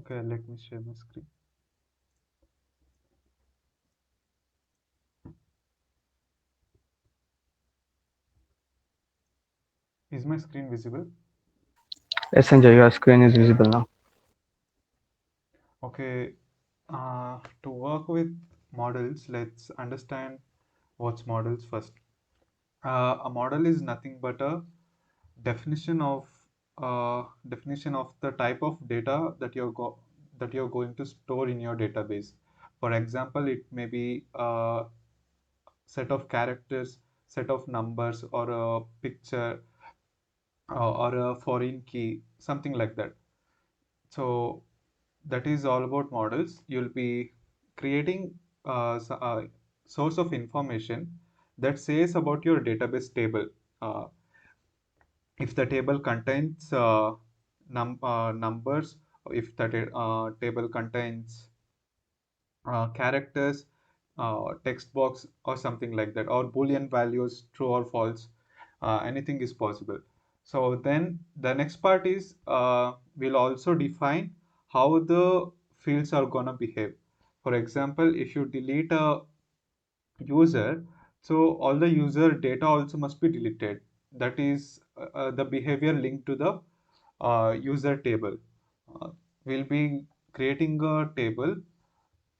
Okay, let me share my screen. Is my screen visible? Yes, Sanjay, your screen is visible now. Okay, to work with models, let's understand what's models first. A model is nothing but a definition of definition of the type of data that you're going to store in your database. For example, it may be a set of characters, set of numbers, or a picture, or a foreign key, something like that. So that is all about models. You'll be creating a source of information that says about your database table. Uh, if the table contains numbers, if the table contains characters, text box, or something like that, or Boolean values, true or false, anything is possible. So then the next part is we'll also define how the fields are gonna behave. For example, if you delete a user, so all the user data also must be deleted. That is the behavior linked to the user table. Uh, we'll be creating a table.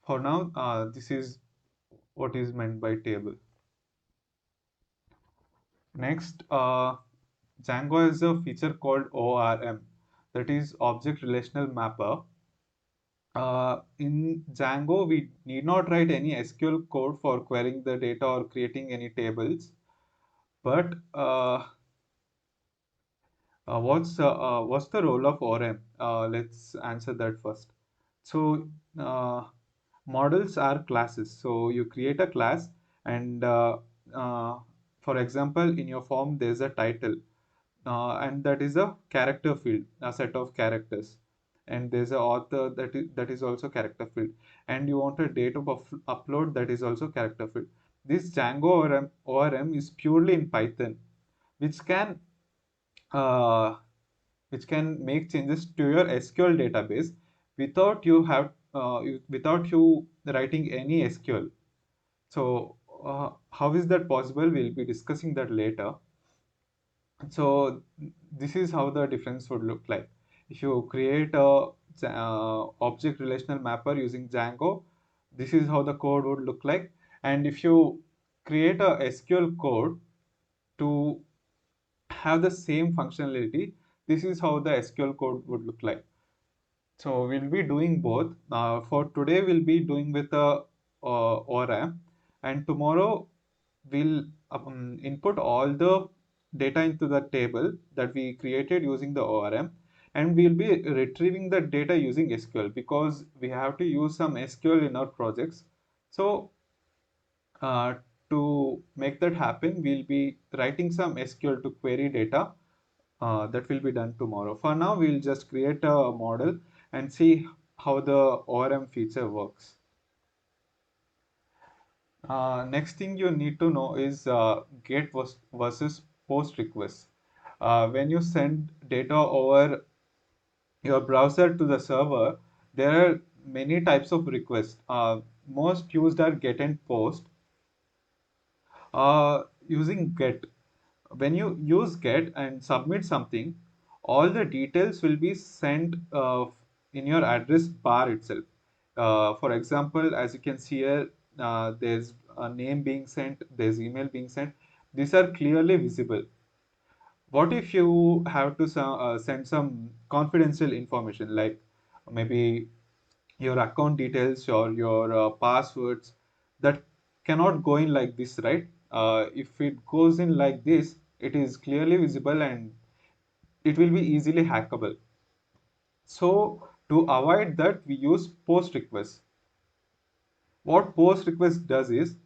For now, this is what is meant by table. Next, Django has a feature called ORM, that is Object Relational Mapper. In Django, we need not write any SQL code for querying the data or creating any tables. But what's the role of ORM? Let's answer that first. So uh, models are classes. So you create a class, and uh, for example, in your form there's a title, and that is a character field, a set of characters, and there's a author that is also character field, and you want a date of upload, that is also character field. This Django ORM is purely in Python, which can uh, make changes to your SQL database without you writing any SQL. So how is that possible? We'll be discussing that later. So this is how the difference would look like. If you create a object relational mapper using Django, this is how the code would look like. And if you create a SQL code to have the same functionality, this is how the SQL code would look like. So we'll be doing both. For today, we'll be doing with a ORM, and tomorrow we'll input all the data into the table that we created using the ORM, and we'll be retrieving the data using SQL because we have to use some SQL in our projects. So uh, to make that happen, we'll be writing some SQL to query data. That will be done tomorrow. For now, we'll just create a model and see how the ORM feature works. Next thing you need to know is get versus post requests. When you send data over your browser to the server, there are many types of requests. Most used are get and post. Using get, when you use get and submit something, all the details will be sent in your address bar itself. For example, as you can see here, there's a name being sent, there's email being sent. These are clearly visible. What if you have to send some confidential information, like maybe your account details or your passwords, that cannot go in like this, right? If it goes in like this, it is clearly visible and it will be easily hackable. So to avoid that, we use post request. What post request does is,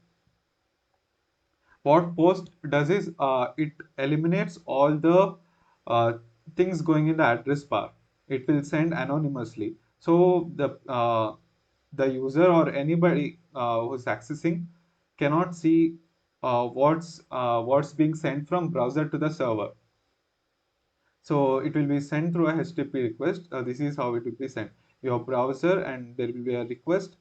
it eliminates all the uh, things going in the address bar. It will send anonymously. So the user or anybody who's accessing cannot see what's being sent from browser to the server. So it will be sent through a HTTP request. This is how it will be sent. your browser, and there will be a request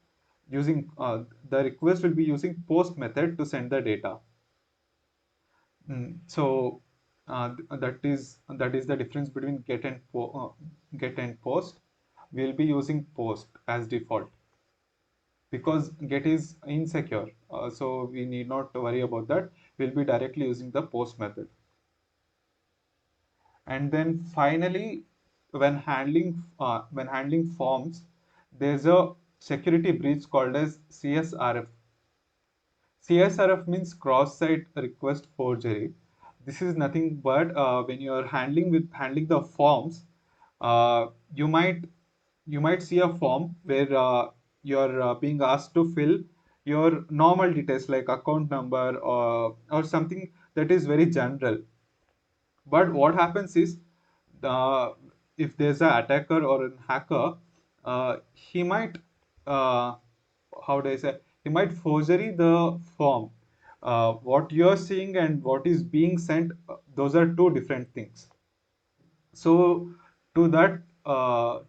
using the request will be using post method to send the data. So that is the difference between get and post. We'll be using post as default because get is insecure, so we need not to worry about that. We'll be directly using the post method. And then finally, when handling forms, there's a security breach called as CSRF. CSRF means cross-site request forgery. This is nothing but when you're handling the forms, uh, you might you might see a form where you're being asked to fill your normal details like account number or something that is very general. But what happens is, uh, if there's an attacker or a hacker, he might, uh, how do I say, he might forgery the form. What you're seeing and what is being sent, those are two different things. So to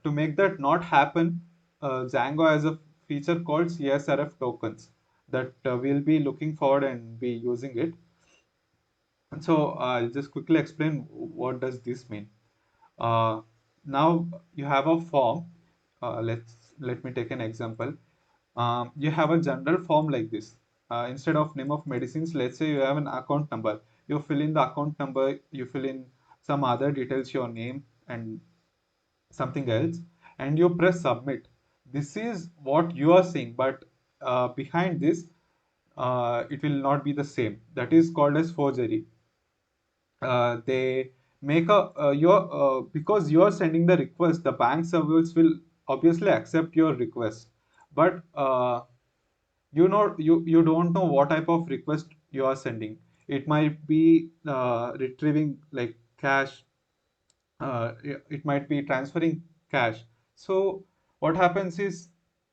make that not happen, Django has a feature called CSRF tokens that we'll be looking forward and be using it. And so I'll just quickly explain what does this mean. Uh, Now you have a form. Let me take an example. You have a general form like this. Instead of name of medicines, let's say you have an account number. You fill in the account number. You fill in some other details, your name and something else, and you press submit. This is what you are seeing, but behind this, it will not be the same. That is called as forgery. They make a your because you are sending the request, the bank servers will obviously accept your request, but you don't know what type of request you are sending. It might be retrieving like cash, it might be transferring cash. So what happens is,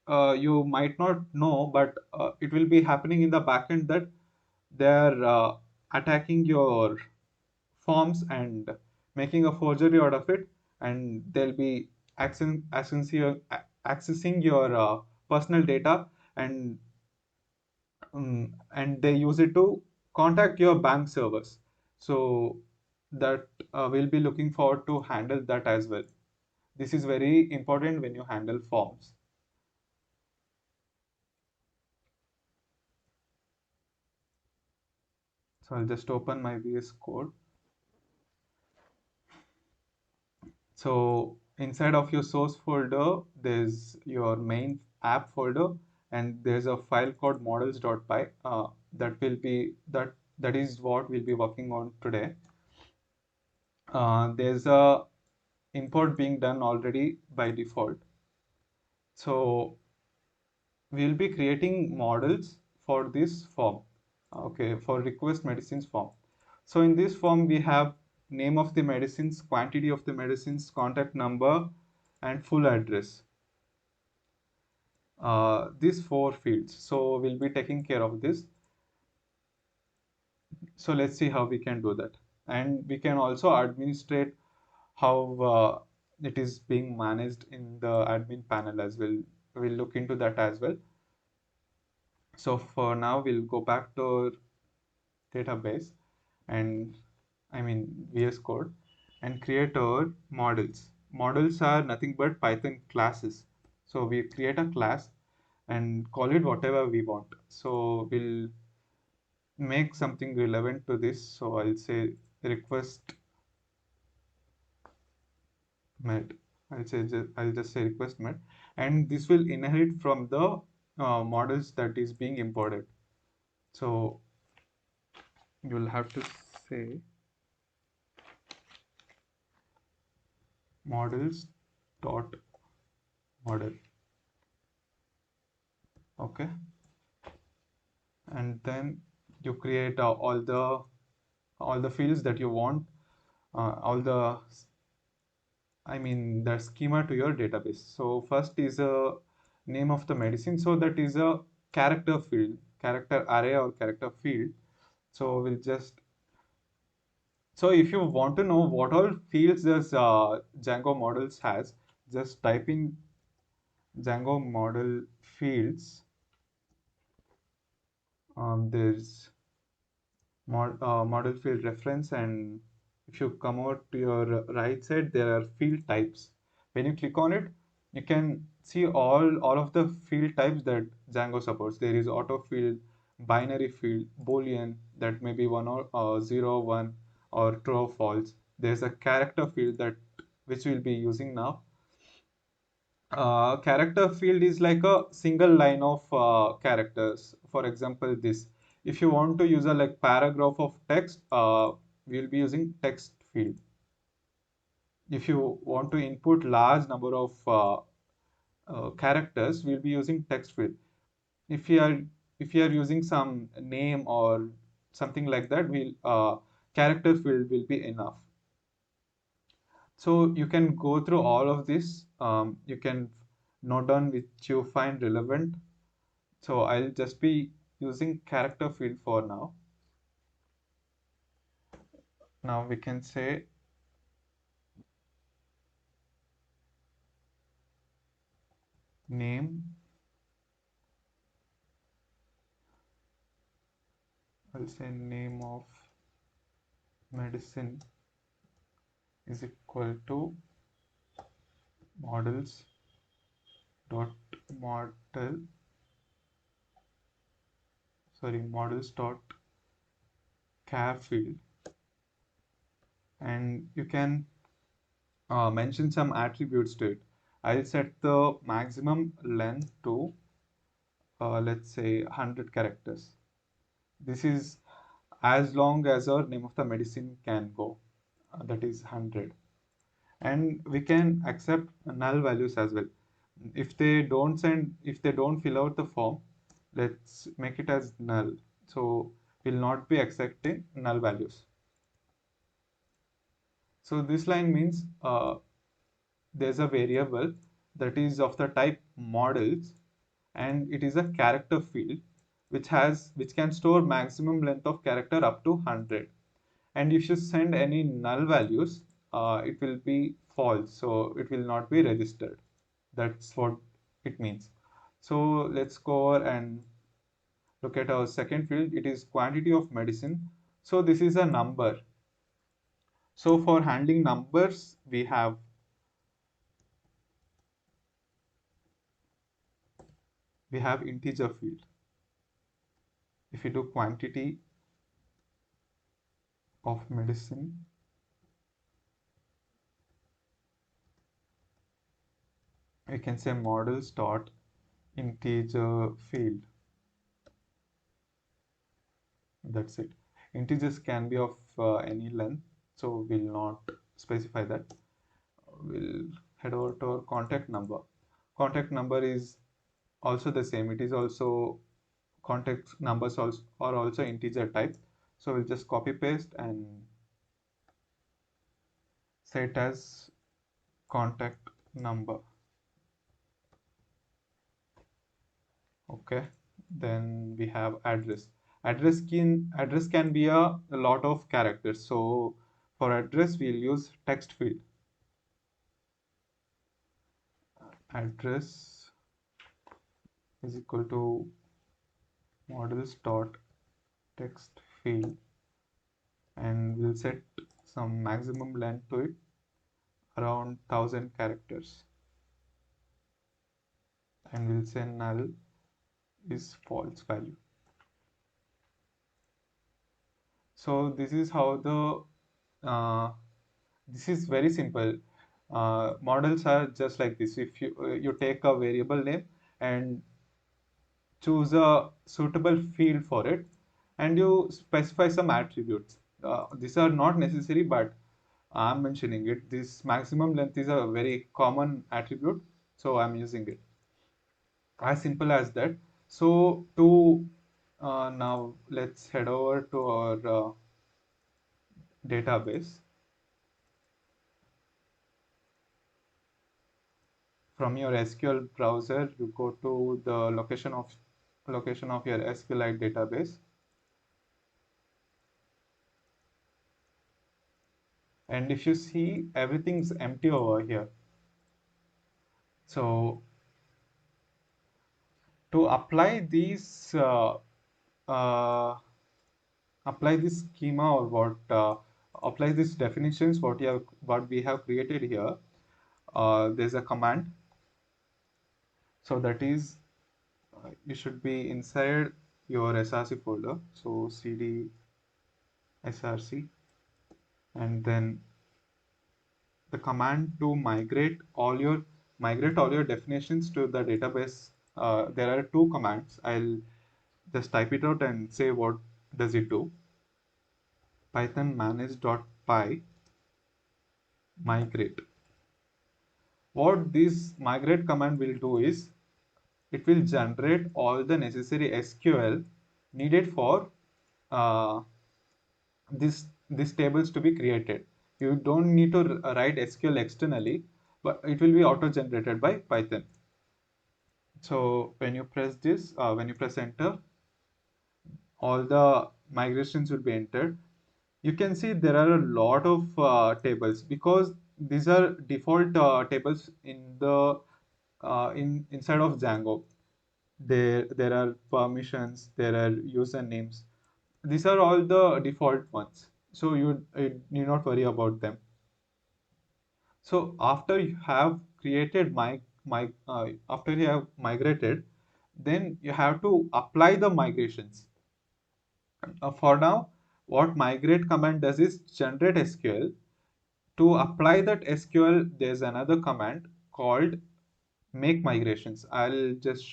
you might not know, but it will be happening in the backend that they're attacking your forms and making a forgery out of it, and they'll be accessing your personal data, and and they use it to contact your bank servers. So that we'll be looking forward to handle that as well. This is very important when you handle forms. So I'll just open my VS Code. So inside of your source folder, there's your main app folder, and there's a file called models.py. That is what we'll be working on today. There's a import being done already by default. So we'll be creating models for this form. Okay, for request medicines form. So in this form, we have name of the medicines, quantity of the medicines, contact number, and full address. These four fields. So we'll be taking care of this. So let's see how we can do that. And we can also administrate how it is being managed in the admin panel as well. We'll look into that as well. So for now, we'll go back to database, and VS Code, and create our models. Models are nothing but Python classes. So we create a class and call it whatever we want. So we'll make something relevant to this. So I'll say request met. I'll just say request met, and this will inherit from the models that is being imported. So you'll have to say models dot model. Okay, and then you create all the fields that you want, all the schema to your database. So first is a name of the medicine, so that is a character field, character array or character field. So we'll just, so if you want to know what all fields does Django models has, just type in Django model fields, there's model field reference, and if you come out to your right side, there are field types. When you click on it, you can see all of the field types that Django supports. There is auto field, binary field, boolean, that may be one or zero, one, or true or false. There's a character field that which we'll be using now. Character field is like a single line of characters. For example, this. If you want to use a like paragraph of text, we'll be using text field. If you want to input large number of characters, we'll be using text field. If you are if you are using some name or something like that, we'll character field will be enough. So you can go through all of this. You can note down which you find relevant. So I'll just be using character field for now. Now we can say name. I'll say name of medicine is equal to models dot model models dot char field, and you can mention some attributes to it. I'll set the maximum length to let's say 100 characters. This is as long as our name of the medicine can go, that is 100. And we can accept null values as well. If they don't fill out the form, let's make it as null. So we'll not be accepting null values. So this line means there's a variable that is of the type models, and it is a character field which can store maximum length of character up to 100. And if you send any null values, it will be false, so it will not be registered. That's what it means. So let's go over and look at our second field. It is quantity of medicine. So this is a number. So for handling numbers, we have integer field. If you do quantity of medicine, we can say models dot integer field. That's it. Integers can be of any length, so we'll not specify that. We'll head over to our contact number. Contact number is also the same. It is also contact numbers also are also integer type. So we'll just copy paste and set it as contact number. Okay. Then we have address. Address can be a lot of characters. So for address, we'll use text field. Address is equal to models dot text field, and we'll set some maximum length to it, around 1000 characters, and we'll say null is false value. So this is how this is very simple. Models are just like this. If you take a variable name and choose a suitable field for it, and you specify some attributes. These are not necessary, but I'm mentioning it. This maximum length is a very common attribute, so I'm using it. As simple as that. So to now let's head over to our database. From your SQL browser, you go to the location of your SQLite database, and if you see, everything's empty over here. So To uh, apply this schema or apply these definitions what we have created here. There's a command. So that is you should be inside your src folder. So cd src, and then the command to migrate all your definitions to the database. There are two commands. I'll just type it out and say what does it do. Python manage.py migrate. What this migrate command will do is it will generate all the necessary SQL needed for uh, these tables to be created. You don't need to write SQL externally, but it will be auto generated by Python. So when you press this, when you press enter, all the migrations will be entered. You can see there are a lot of tables because these are default tables in the inside of Django. There are permissions, there are usernames. These are all the default ones. So you need not worry about them. So after you have created after you have migrated, then you have to apply the migrations. For now, what migrate command does is generate SQL. To apply that SQL, there's another command called make migrations. I'll just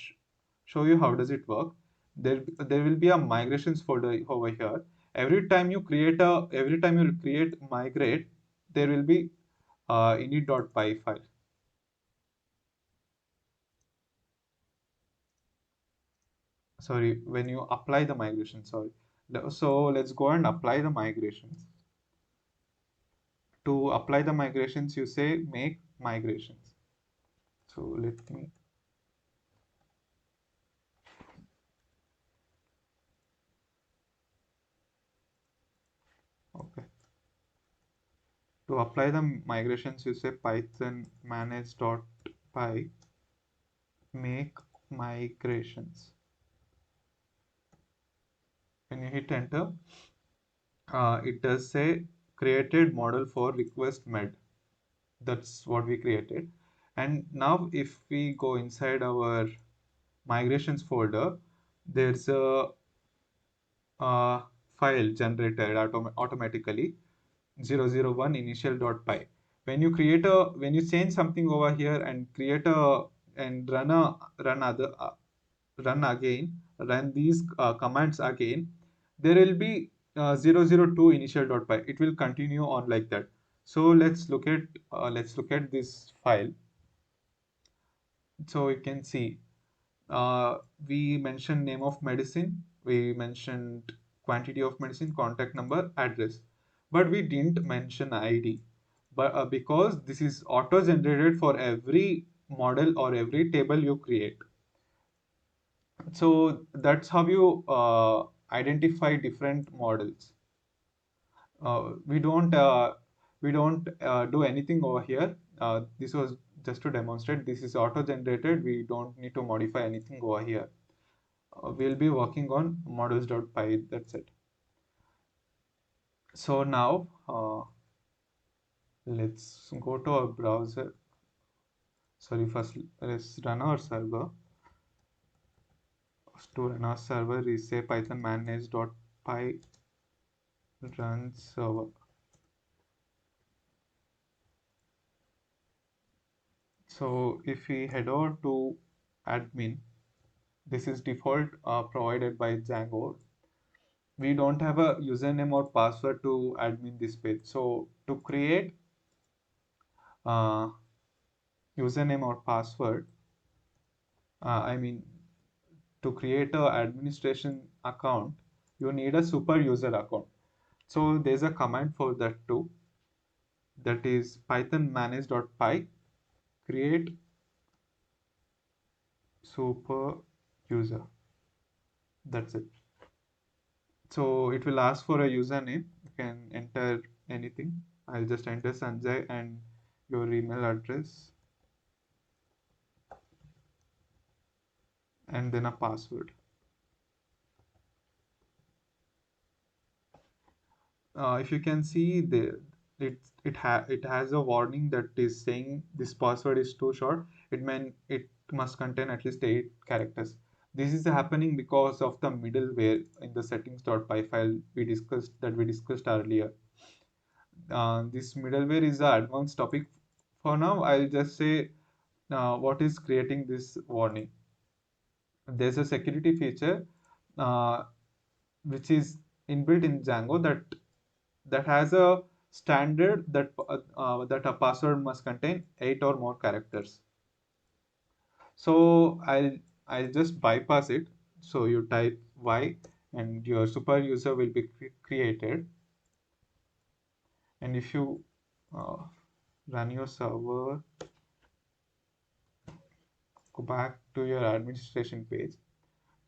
show you how does it work. There will be a migrations folder over here. Every time you create migrate, there will be init.py file. Sorry, when you apply the migration, sorry. So let's go and apply the migrations. To apply the migrations, you say make migrations. So let me, okay. To apply the migrations, you say python manage.py make migrations. When you hit enter, it does say created model for request med. That's what we created. And now if we go inside our migrations folder, there's a uh, file generated automatically 001 initial.py. When you change something over here and create a and run other run again, run these commands again, there will be 002 initial.py. It will continue on like that. So let's look at this file. So you can see we mentioned name of medicine, we mentioned quantity of medicine, contact number, address, but we didn't mention ID. But because this is auto generated for every model or every table you create. So that's how you identify different models. We don't do anything over here. This was just to demonstrate. This is auto generated. We don't need to modify anything over here. We'll be working on models.py. That's it. So now let's go to our browser. Sorry, first let's run our server. To run our server, we say python manage.py run server. So if we head over to admin, this is default provided by Django. We don't have a username or password to admin this page. So to create uh, username or password, I mean to create a administration account, you need a super user account. So there's a command for that too. That is python manage.py create super user. That's it. So it will ask for a username. You can enter anything. I'll just enter Sanjay and your email address. and then a password. If you can see it has a warning that is saying this password is too short. It must contain at least 8 characters. This is happening because of the middleware in the settings.py file we discussed earlier. This middleware is an advanced topic. For now, I'll just say what is creating this warning. There's a security feature uh, which is inbuilt in Django that has a standard that a password must contain 8 or more characters. So I'll just bypass it. So you type Y and your super user will be created. And if you uh, run your server, go back to your administration page.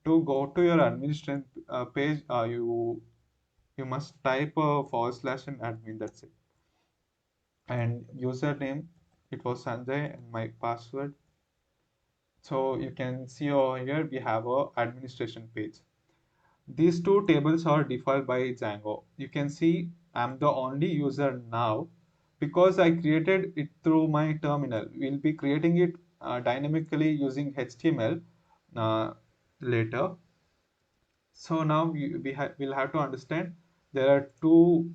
To go to your administration page, you must type a / and admin. That's it. And username, it was Sanjay, and my password. So you can see over here we have a administration page. These two tables are defined by Django. You can see I'm the only user now because I created it through my terminal. We'll be creating it dynamically using HTML later. So now we'll have to understand there are two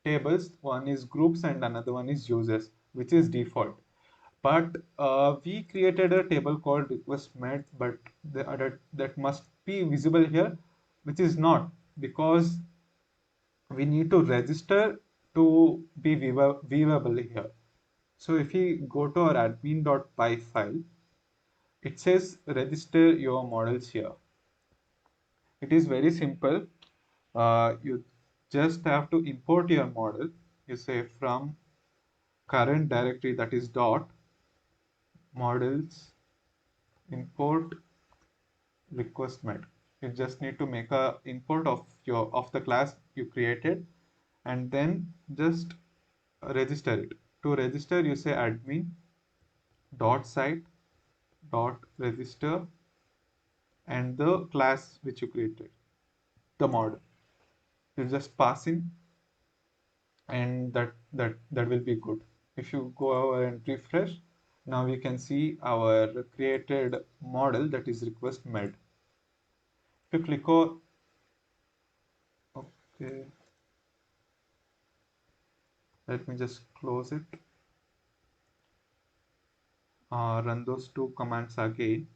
tables. One is groups and another one is users, which is default. But we created a table called request made, but that must be visible here, which is not, because we need to register to be viewable here. So if we go to our admin.py file, it says register your models here. It is very simple. You just have to import your model. You say from current directory, that is dot models import request method. You just need to make a import of the class you created and then just register it. To register, you say admin dot site dot register and the class which you created, the model. You just pass in and that will be good. If you go over and refresh, now we can see our created model, that is request made. If you click on, okay, let me just close it. Run those two commands again.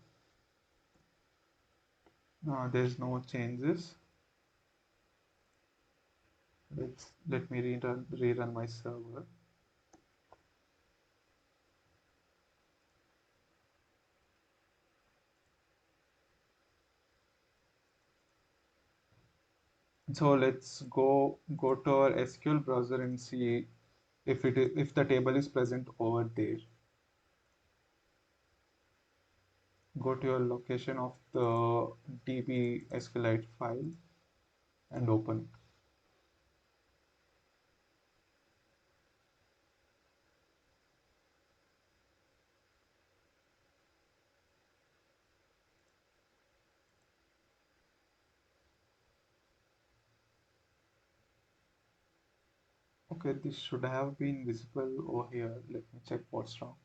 There's no changes. Let me rerun my server. So let's go to our SQL browser and see if the table is present over there. Go to your location of the DB SQLite file and open. Okay, this should have been visible over here. Let me check what's wrong.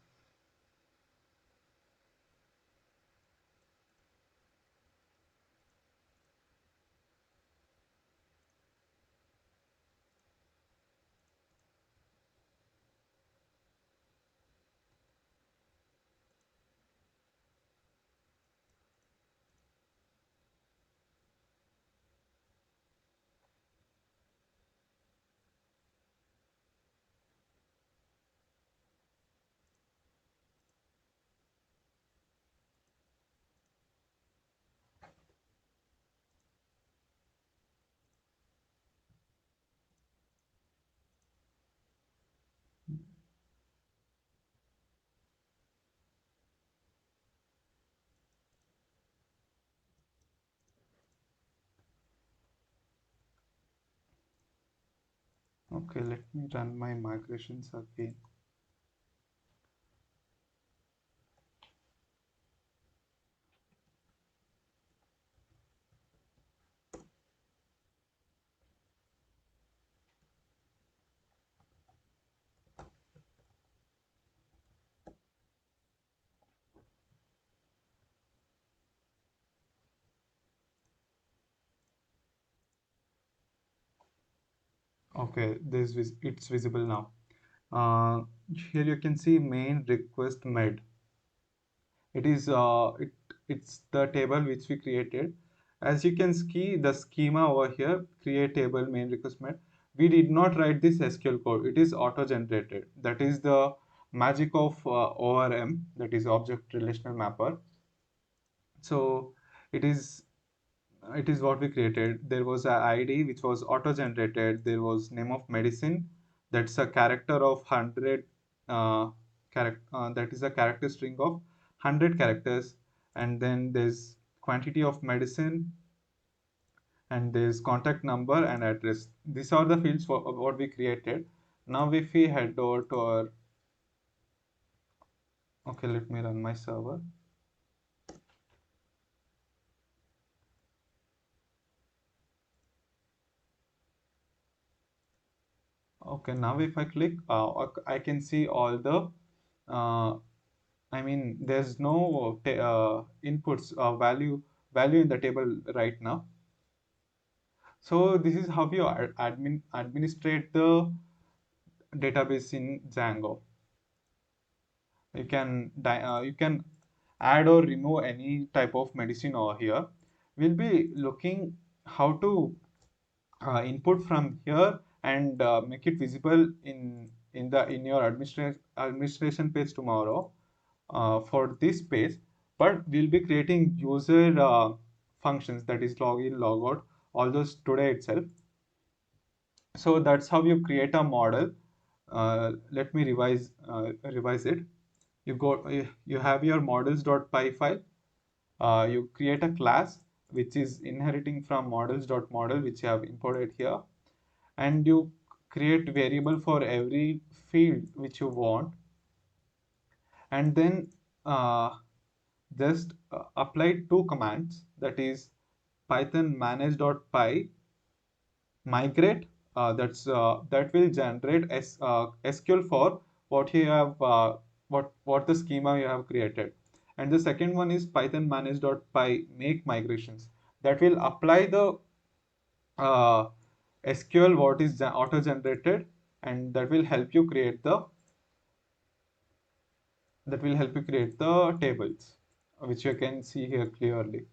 Okay, let me run my migrations again. Okay, it's visible now. Uh, Here you can see main request made. It is it's the table which we created. As you can see the schema over here, create table main request made. We did not write this SQL code. It is auto generated. That is the magic of ORM, that is object relational mapper. So it is it is what we created. There was a ID which was auto generated. There was name of medicine. That's a character of 100 that is a character string of 100 characters. And then there's quantity of medicine, and there's contact number and address. These are the fields for what we created. Now if we head over to our, okay, let me run my server. Okay, now if I click, I can see all the uh, I mean, there's no inputs value in the table right now. So this is how you administrate the database in Django. You can add or remove any type of medicine over here. We'll be looking how to input from here and make it visible in your administration page tomorrow. For this page, but we'll be creating user functions, that is login, logout, all those today itself. So that's how you create a model. Let me revise it. You have your models.py file. You create a class which is inheriting from models.model, which you have imported here, and you create variable for every field which you want, and then uh, just apply two commands, that is python manage.py migrate, that will generate SQL for what you have what the schema you have created. And the second one is python manage.py make migrations, that will apply the uh, SQL what is auto generated, and that will help you create the tables, which you can see here clearly.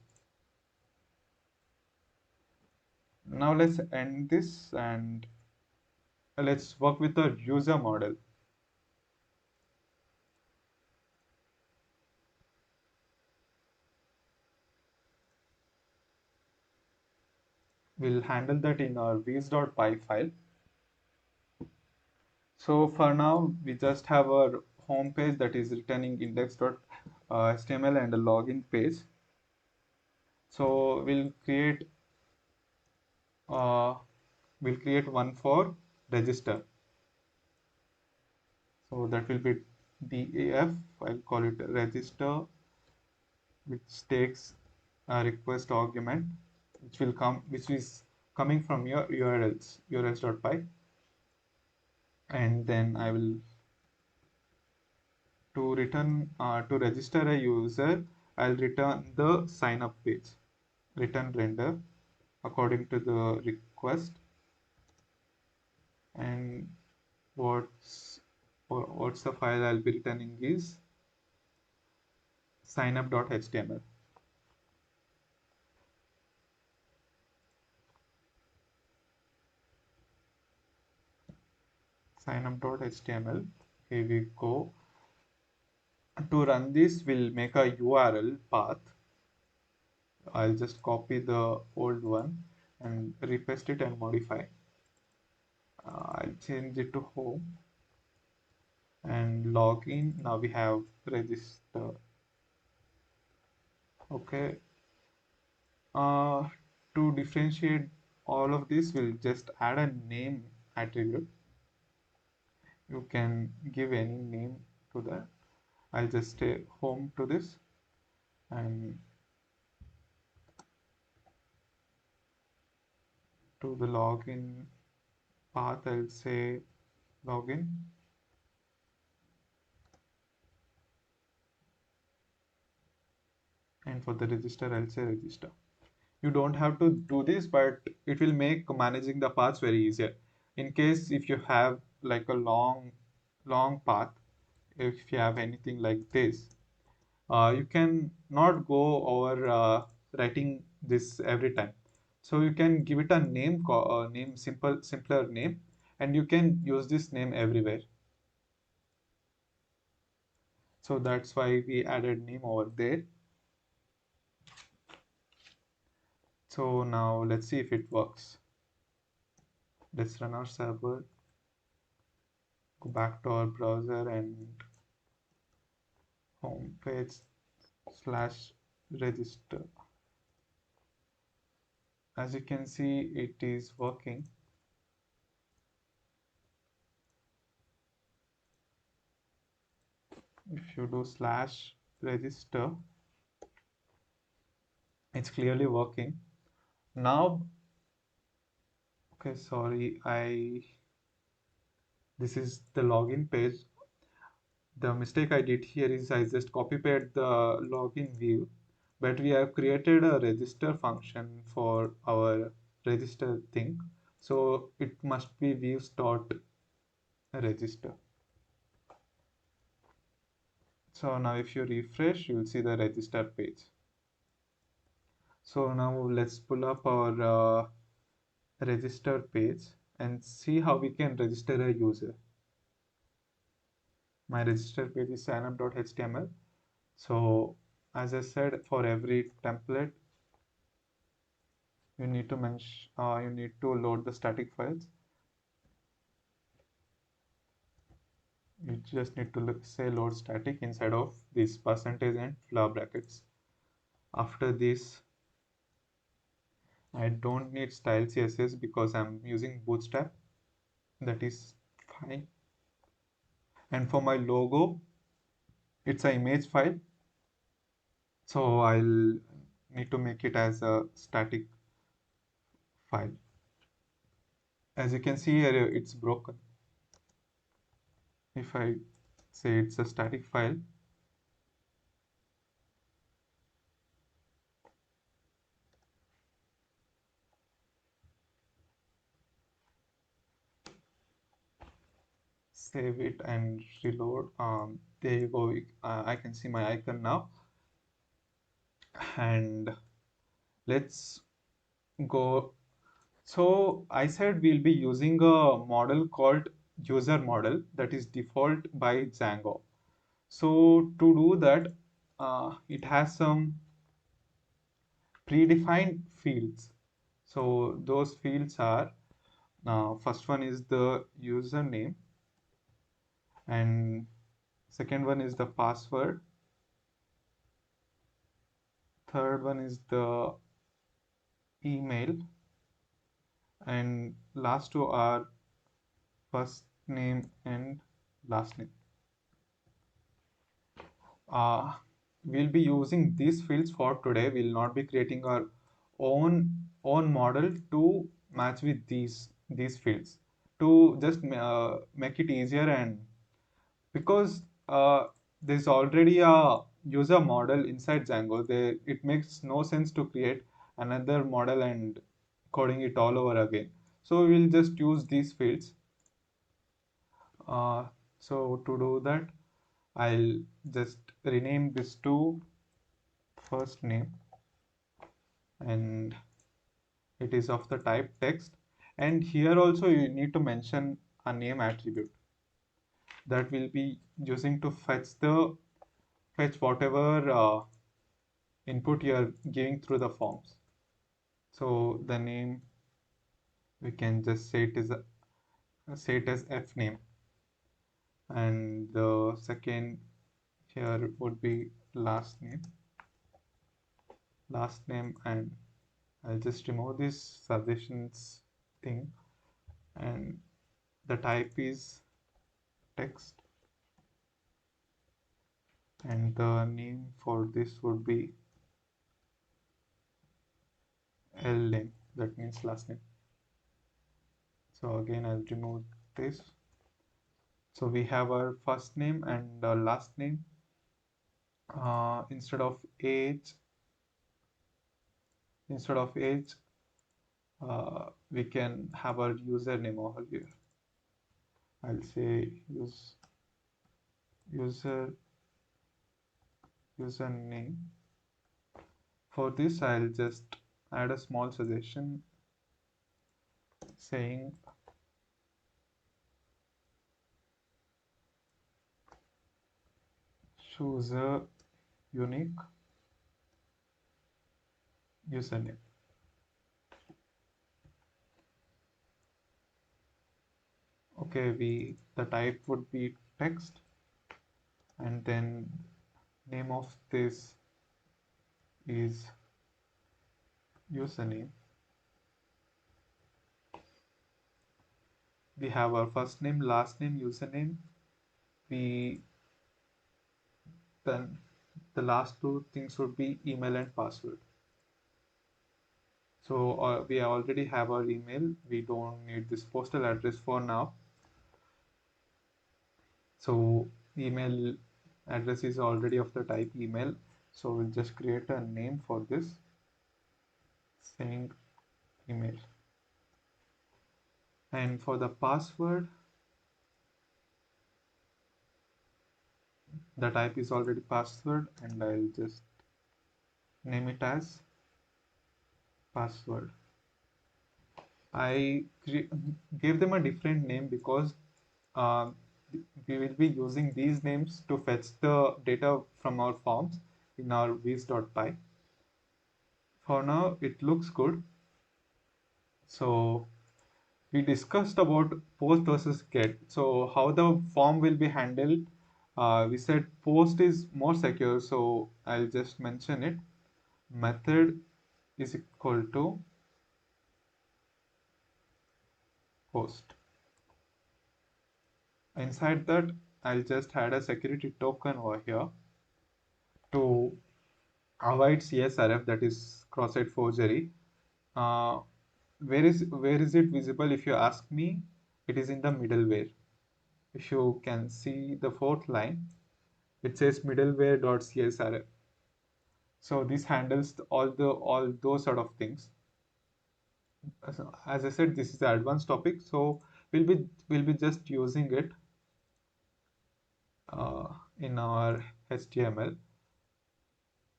Now let's end this and let's work with the user model. We'll handle that in our vs.py file. So for now, we just have our home page that is returning index.html and a login page. So uh, we'll create one for register. So that will be DAF. I'll call it register, which takes a request argument, which is coming from your urls.py, and then I will to register a user, I'll return the sign up page, return render according to the request. And what's the file I'll be returning is signup.html. Signup.html. Here we go. To run this, we'll make a URL path. I'll just copy the old one and repaste it and modify. I'll change it to home and login. Now we have register. Okay. Uh, to differentiate all of this, we'll just add a name attribute. You can give any name to that. I'll just stay home to this, and to the login path, I'll say login. And for the register, I'll say register. You don't have to do this, but it will make managing the paths very easier. In case if you have like a long path, if you have anything like this, you can not go over writing this every time. So you can give it a name, simpler name, and you can use this name everywhere. So that's why we added name over there. So now let's see if it works. Let's run our server, go back to our browser and homepage slash register. As you can see, it is working. If you do slash register, it's clearly working. Now, okay, sorry, this is the login page. The mistake I did here is I just copy pasted the login view, but we have created a register function for our register thing. So it must be views dot register. So now if you refresh, you'll see the register page. So now let's pull up our register page and see how we can register a user. My register page is signup.html. So as I said, for every template, you need to load the static files. You just need to say load static inside of this percentage and flower brackets. After this, I don't need style CSS because I'm using Bootstrap. That is fine. And for my logo, it's an image file. So I'll need to make it as a static file. As you can see here, it's broken. If I say it's a static file, save it and reload. There you go. I can see my icon now. And let's go. So I said we'll be using a model called user model that is default by Django. So to do that, it has some predefined fields. So those fields are, first one is the username, and second one is the password, third one is the email, and last two are first name and last name. uh, we'll be using these fields for today. We'll not be creating our own model to match with these fields, to just make it easier. And because there's already a user model inside Django, it makes no sense to create another model and coding it all over again. So we'll just use these fields. So to do that, I'll just rename this to first name, and it is of the type text. And here also you need to mention a name attribute that will be using to fetch whatever input you are giving through the forms. So the name, we can just say it as f name, and the second here would be last name, and I'll just remove this suggestions thing, and the type is text, and the name for this would be name, that means last name. So again, I'll remove this. So we have our first name and last name. Instead of age, we can have our username over here. I'll say user username. For this, I'll just add a small suggestion saying choose a unique username. Okay, the type would be text, and then name of this is username. We have our first name, last name, username. We then the last two things would be email and password. So we already have our email. We don't need this postal address for now. So email address is already of the type email. So we'll just create a name for this saying email. And for the password, the type is already password, and I'll just name it as password. I gave them a different name because uh, we will be using these names to fetch the data from our forms in our viz.py. For now, it looks good. So we discussed about post versus get. So how the form will be handled. We said post is more secure, so I'll just mention it. Method is equal to post. Inside that, I'll just add a security token over here to avoid CSRF, that is cross-site forgery. Uh, where is it visible? If you ask me, it is in the middleware. If you can see the fourth line, it says middleware.csrf. So this handles all those sort of things. As I said, this is the advanced topic, so we'll be just using it in our HTML.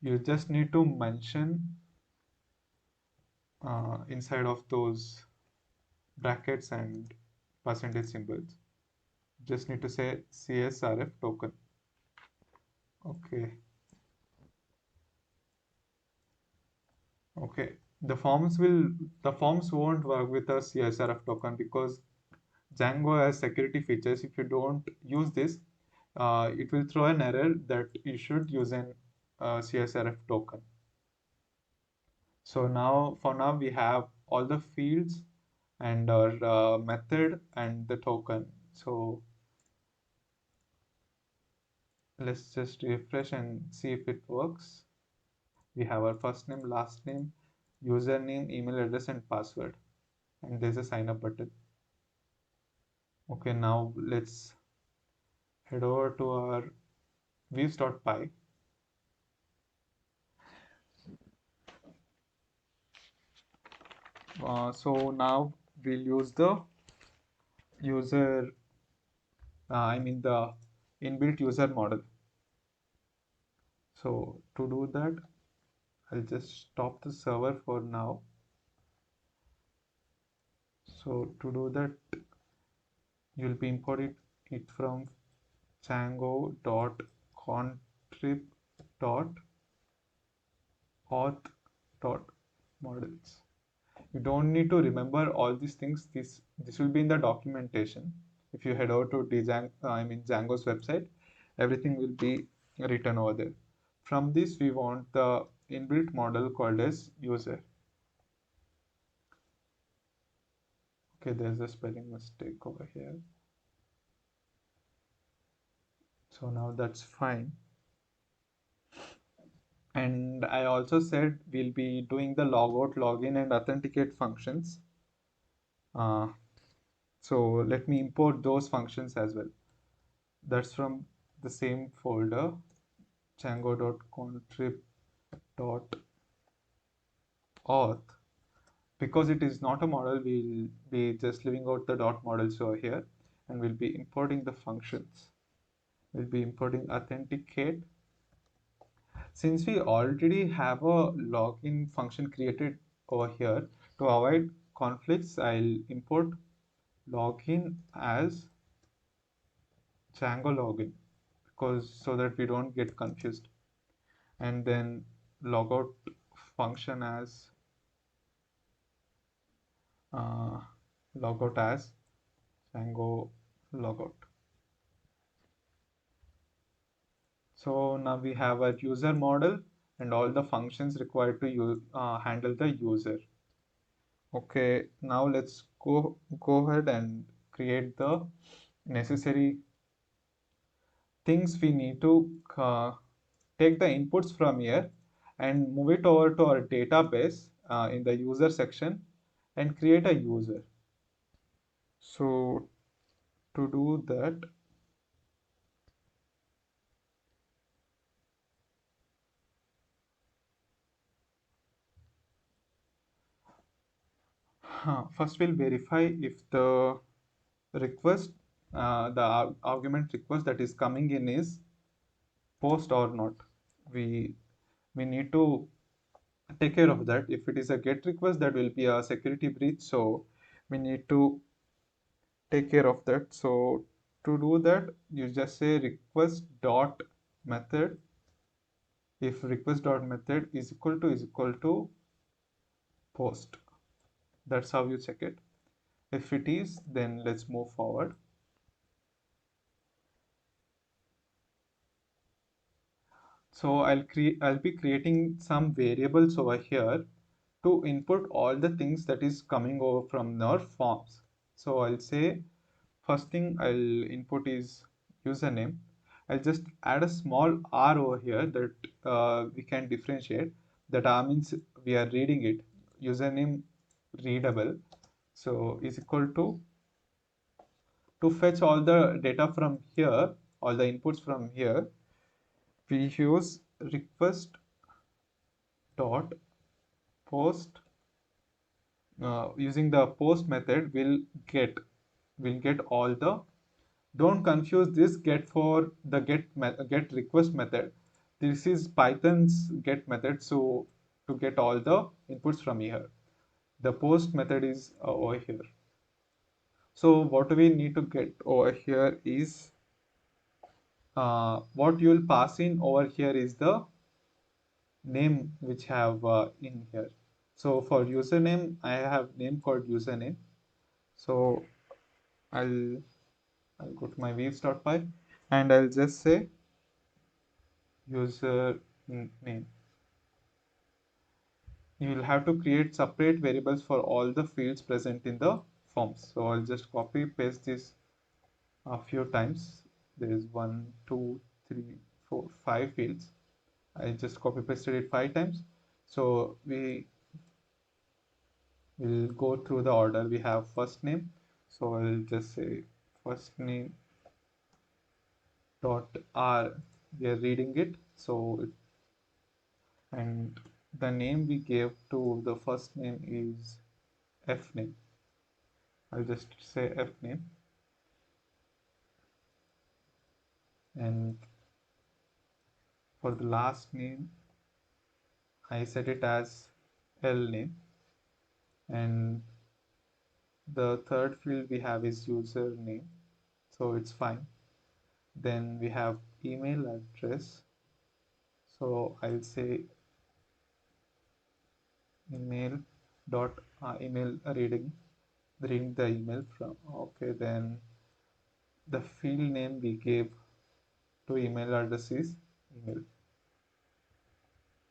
You just need to mention inside of those brackets and percentage symbols. Just need to say CSRF token. Okay. Okay. The forms won't work with a CSRF token because Django has security features. If you don't use this, it will throw an error that you should use an CSRF token. So now, for now, we have all the fields and our method and the token. So let's just refresh and see if it works. We have our first name, last name, username, email address, and password. And there's a sign up button. Okay, now let's head over to our views.py. So now we'll use the user, the inbuilt user model. So to do that, I'll just stop the server for now. So to do that, you'll be importing it from django.contrib.auth.models. You don't need to remember all these things. This will be in the documentation. If you head over to Django's website, everything will be written over there. From this, we want the inbuilt model called as user. Okay, there's a spelling mistake over here. So now that's fine. And I also said we'll be doing the logout, login, and authenticate functions. Uh, so let me import those functions as well. That's from the same folder, django.contrib.auth. because it is not a model, we'll be just leaving out the dot models over here, and we'll be importing the functions. We'll be importing authenticate. Since we already have a login function created over here, to avoid conflicts, I'll import login as Django login, because so that we don't get confused. And then logout function as uh, logout as Django logout. So now we have a user model and all the functions required to handle the user. Okay, now let's go ahead and create the necessary things. We need to take the inputs from here and move it over to our database in the user section and create a user. So to do that, first we'll verify if the request, the argument request that is coming in is post or not. We we need to take care of that. If it is a GET request, that will be a security breach. So we need to take care of that. So to do that, you just say request dot method. If request dot method is equal to post. That's how you check it. If it is, then let's move forward. So I'll be creating some variables over here to input all the things that is coming over from our forms. So I'll say first thing I'll input is username. I'll just add a small r over here that we can differentiate. That r means we are reading it. Username readable. So is equal to fetch all the data from here, all the inputs from here. We use request dot post. Using the post method, we'll get all the. Don't confuse this get for the get request method. This is Python's get method. So to get all the inputs from here, the post method is over here. So what we need to get over here is what you will pass in over here is the name which have in here. So for username, I have name called username. So I'll I'll go to my views.py and I'll just say user name. You will have to create separate variables for all the fields present in the forms. So I'll just copy paste this a few times. There is 1, 2, 3, 4, 5 fields. I just copy pasted it 5 times. So we will go through the order. We have first name. So I'll just say first name dot r. We are reading it. So and the name we gave to the first name is f name. I'll just say f name, and for the last name I set it as l name, and the third field we have is username, so it's fine. Then we have email address, so I'll say email dot email reading the email from. Okay, then the field name we gave to email address is email.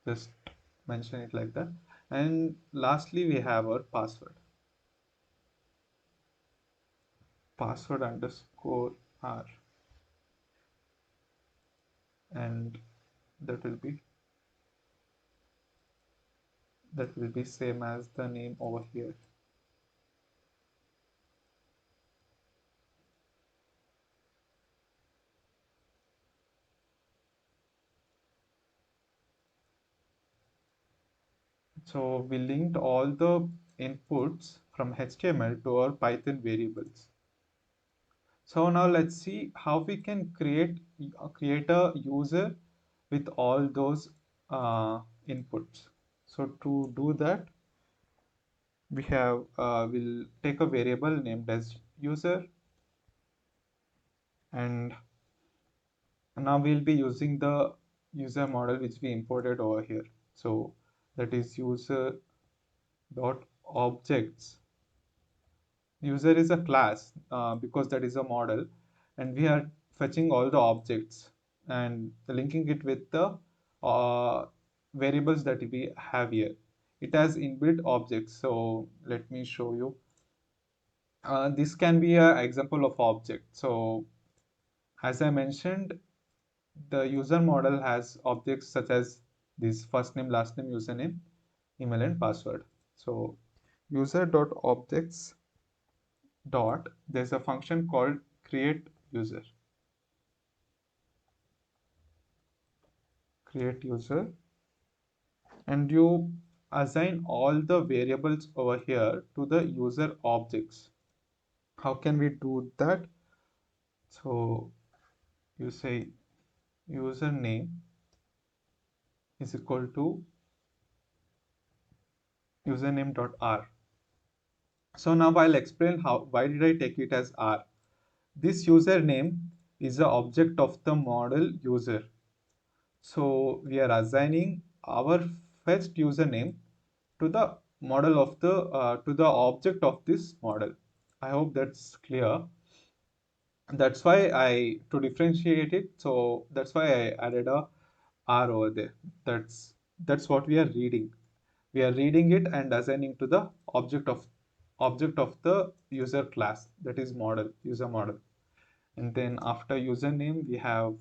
Just mention it like that. And lastly, we have our password underscore r, and that will be same as the name over here. So we linked all the inputs from HTML to our Python variables. So now let's see how we can create a user with all those inputs. So to do that, we'll take a variable named as user, and now we'll be using the user model which we imported over here. So that is user dot objects. User is a class because that is a model, and we are fetching all the objects and linking it with the uh, variables that we have here. It has inbuilt objects, so let me show you. This can be an example of object. So as I mentioned, the user model has objects such as this first name, last name, username, email, and password. So user dot objects dot, there's a function called create user. Create user, and you assign all the variables over here to the user objects. How can we do that? So you say username is equal to username.r. So now I'll explain why did I take it as r. This username is the object of the model user. So we are assigning our fetched username to the model of the to the object of this model. I hope that's clear. That's why I to differentiate it. So that's why I added a R over there. That's what we are reading. We are reading it and assigning to the object of the user class, that is model, user model. And then after username we have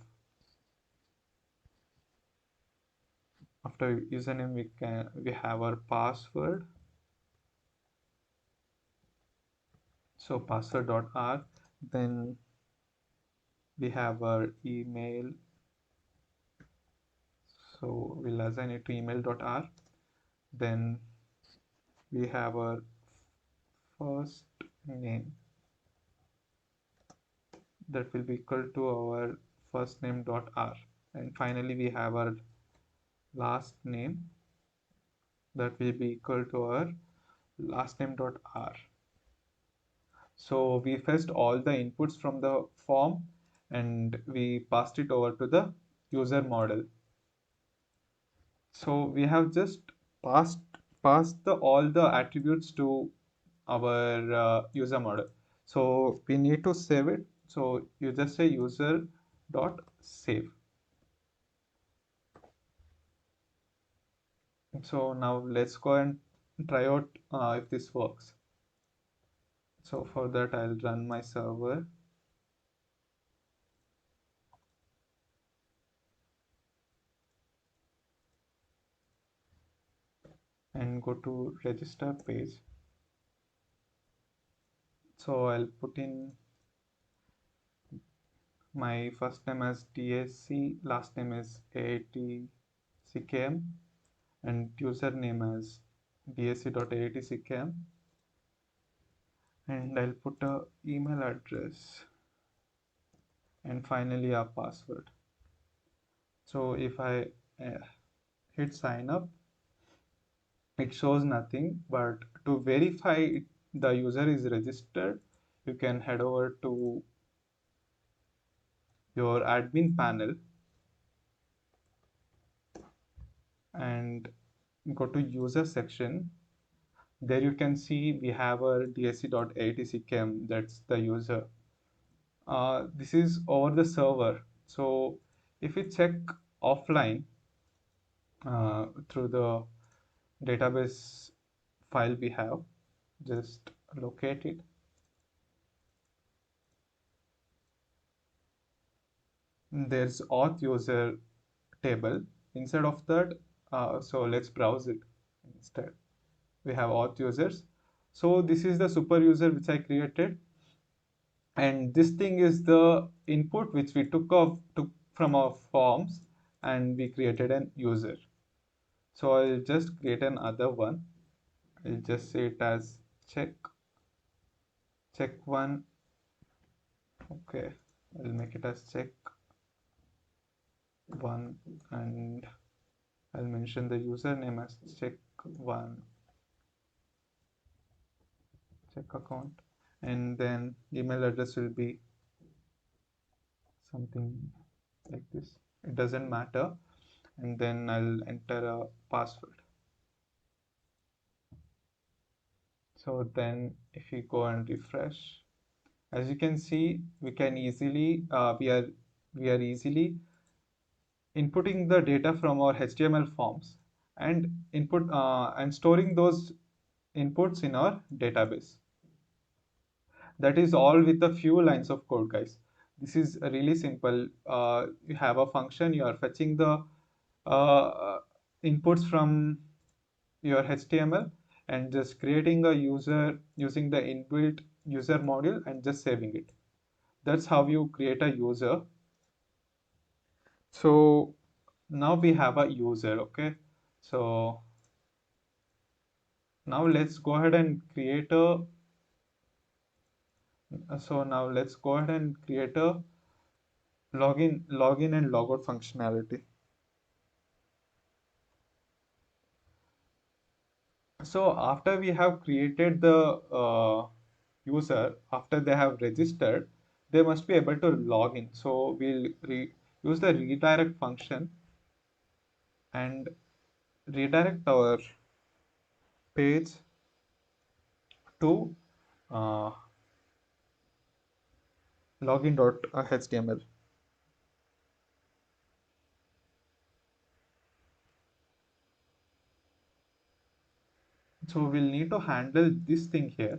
our password. So password.r. Then we have our email. So we'll assign it to email.r. Then we have our first name, that will be equal to our first name.r. And finally we have our last name, that will be equal to our last name.r. So we fetched all the inputs from the form and we passed it over to the user model. So we have just passed passed all the attributes to our user model. So we need to save it. So you just say user dot save. So now let's go and try out if this works. So for that I'll run my server and go to register page. So I'll put in my first name as DSC, last name is AATCKM, and username as dsc.aatckm, and I'll put a email address and finally a password. So if I uh, hit sign up, it shows nothing, but to verify the user is registered, you can head over to your admin panel and go to user section. There you can see we have a dsc.atckm, that's the user. This is over the server. So if we check offline through the database file we have, just locate it. There's auth user table. Inside of that, so let's browse it instead. We have auth users. So this is the super user which I created, and this thing is the input which we took from our forms, and we created an user. So I'll just create another one, I'll just say it as check one. Okay, I'll make it as check one, and I'll mention the username as check one check account, and then email address will be something like this. It doesn't matter, and then I'll enter a password. So then if we go and refresh, as you can see, we can easily we are easily inputting the data from our HTML forms and input and storing those inputs in our database. That is all with a few lines of code, guys. This is really simple. You have a function, you are fetching the inputs from your HTML and just creating a user using the inbuilt user module and just saving it. That's how you create a user. So now we have a user, okay? So now let's go ahead and create a login and logout functionality. So after we have created the user, after they have registered, they must be able to log in. So we'll use the redirect function and redirect our page to uh, login.html. So we'll need to handle this thing here.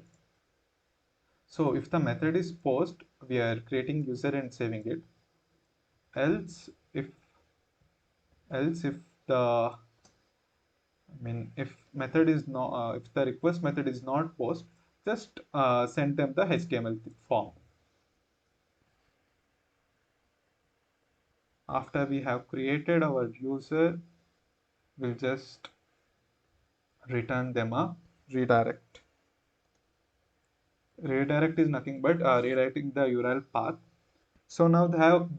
So if the method is post, we are creating user and saving it. Else if the if method is not if the request method is not post, just send them the HTML form. After we have created our user, we'll just return them a redirect. Redirect is nothing but redirecting the URL path. So now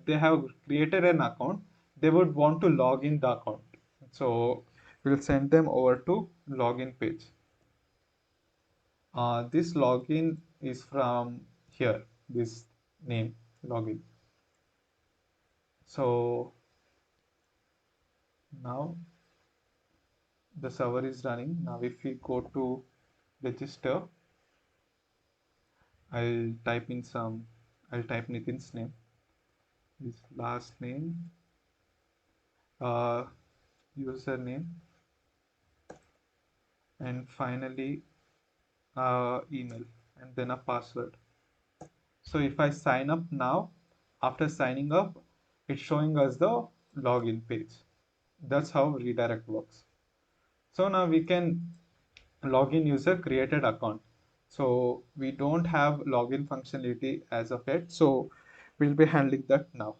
they have created an account. They would want to log in the account. So we'll send them over to login page. This login is from here, this name login. So now the server is running. Now if we go to register, I'll type in some, I'll type Nitin's name, his last name, uh, username, and finally email, and then a password. So if I sign up now, after signing up, it's showing us the login page. That's how redirect works. So now we can login user created account. So we don't have login functionality as of yet. So we'll be handling that now.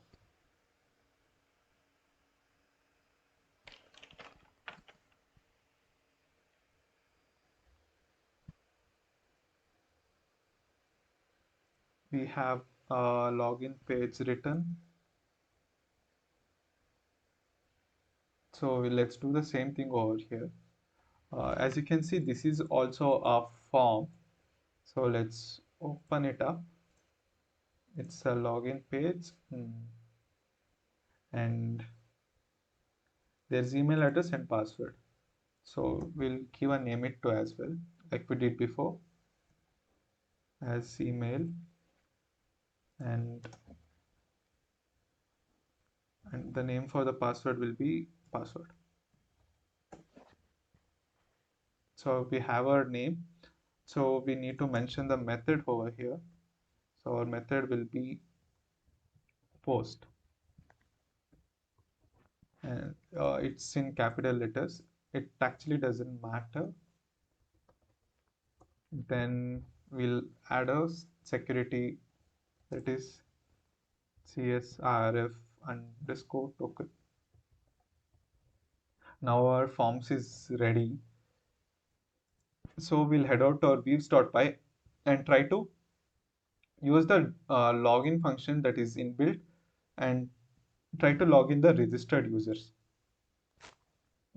We have a login page written. So let's do the same thing over here. As you can see, this is also a form. So let's open it up. It's a login page. And there's email address and password. So we'll give a name it to as well, like we did before, as email, and the name for the password will be password. So we have our name. So we need to mention the method over here. So our method will be post, and it's in capital letters. It actually doesn't matter. Then we'll add a security, that is CSRF underscore token. Now our forms is ready. So we'll head out to our views.py and try to use the login function that is inbuilt and try to log in the registered users.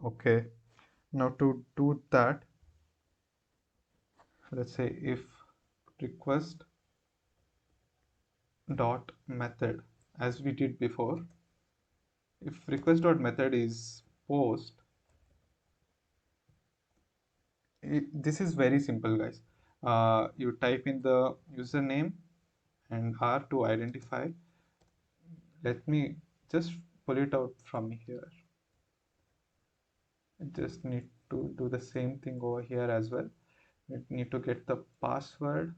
Okay, now to do that, let's say if request dot method, as we did before, if request dot method is post, this is very simple, guys. You type in the username and R to identify. Let me just pull it out from here. I just need to do the same thing over here as well. We need to get the password.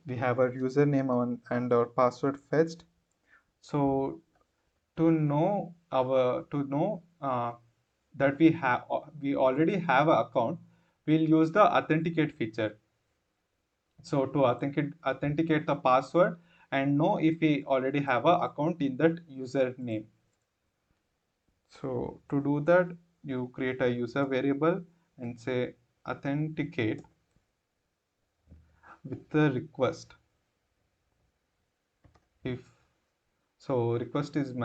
We have our username and our password fetched. So to know that we already have an account, we'll use the authenticate feature. So to authenticate the password and know if we already have an account in that username. So to do that, you create a user variable and say authenticate with the request. If so, request is we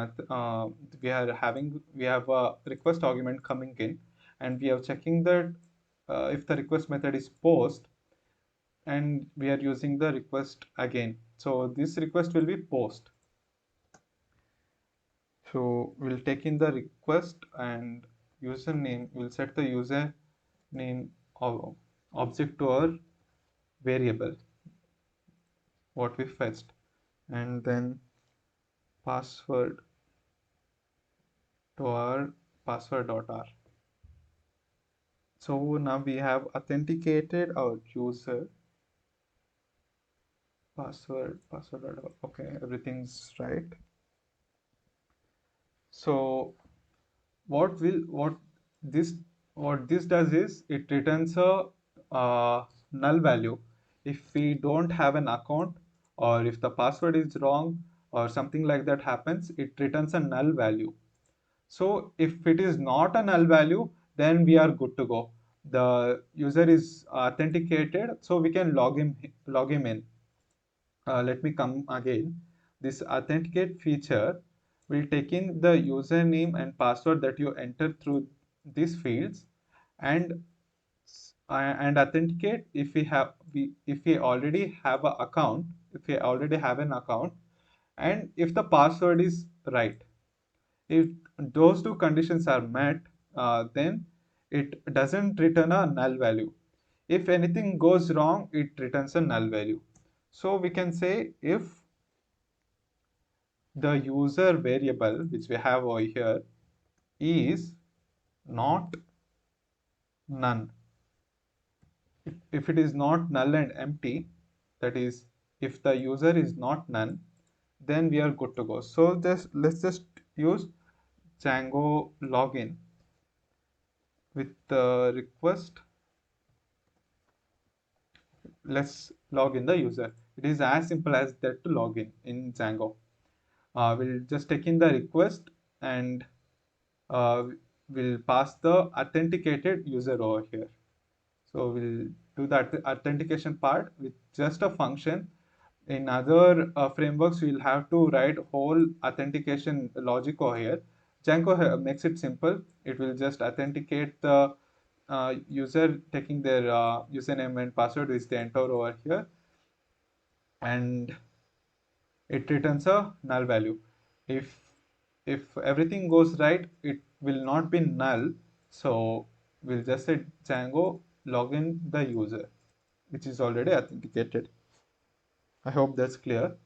have a request argument coming in, and we are checking that if the request method is post, and we are using the request again. So this request will be post. So we'll take in the request and username. We'll set the user name of object to our variable what we fetched, and then password to our password.r. So now we have authenticated our user password. Okay, everything's right. So what will this what this does is it returns a null value if we don't have an account, or if the password is wrong or something like that happens, it returns a null value. So if it is not a null value, then we are good to go. The user is authenticated, so we can log him in. Let me come again. This authenticate feature will take in the username and password that you enter through these fields, and and authenticate if we already have an account, if we already have an account, and if the password is right. If those two conditions are met, then it doesn't return a null value. If anything goes wrong, it returns a null value. So we can say if the user variable which we have over here is not none. If it is not null and empty, that is, if the user is not none, then we are good to go. So let's just use Django login with the request. Let's log in the user. It is as simple as that to log in Django. We'll just take in the request and uh, we'll pass the authenticated user over here. So we'll do that authentication part with just a function. In other frameworks, we'll have to write whole authentication logic over here. Django makes it simple. It will just authenticate the user taking their username and password which they enter over here, and it returns a null value. If if everything goes right, it will not be null. So we'll just say Django login the user, which is already authenticated. I hope that's clear.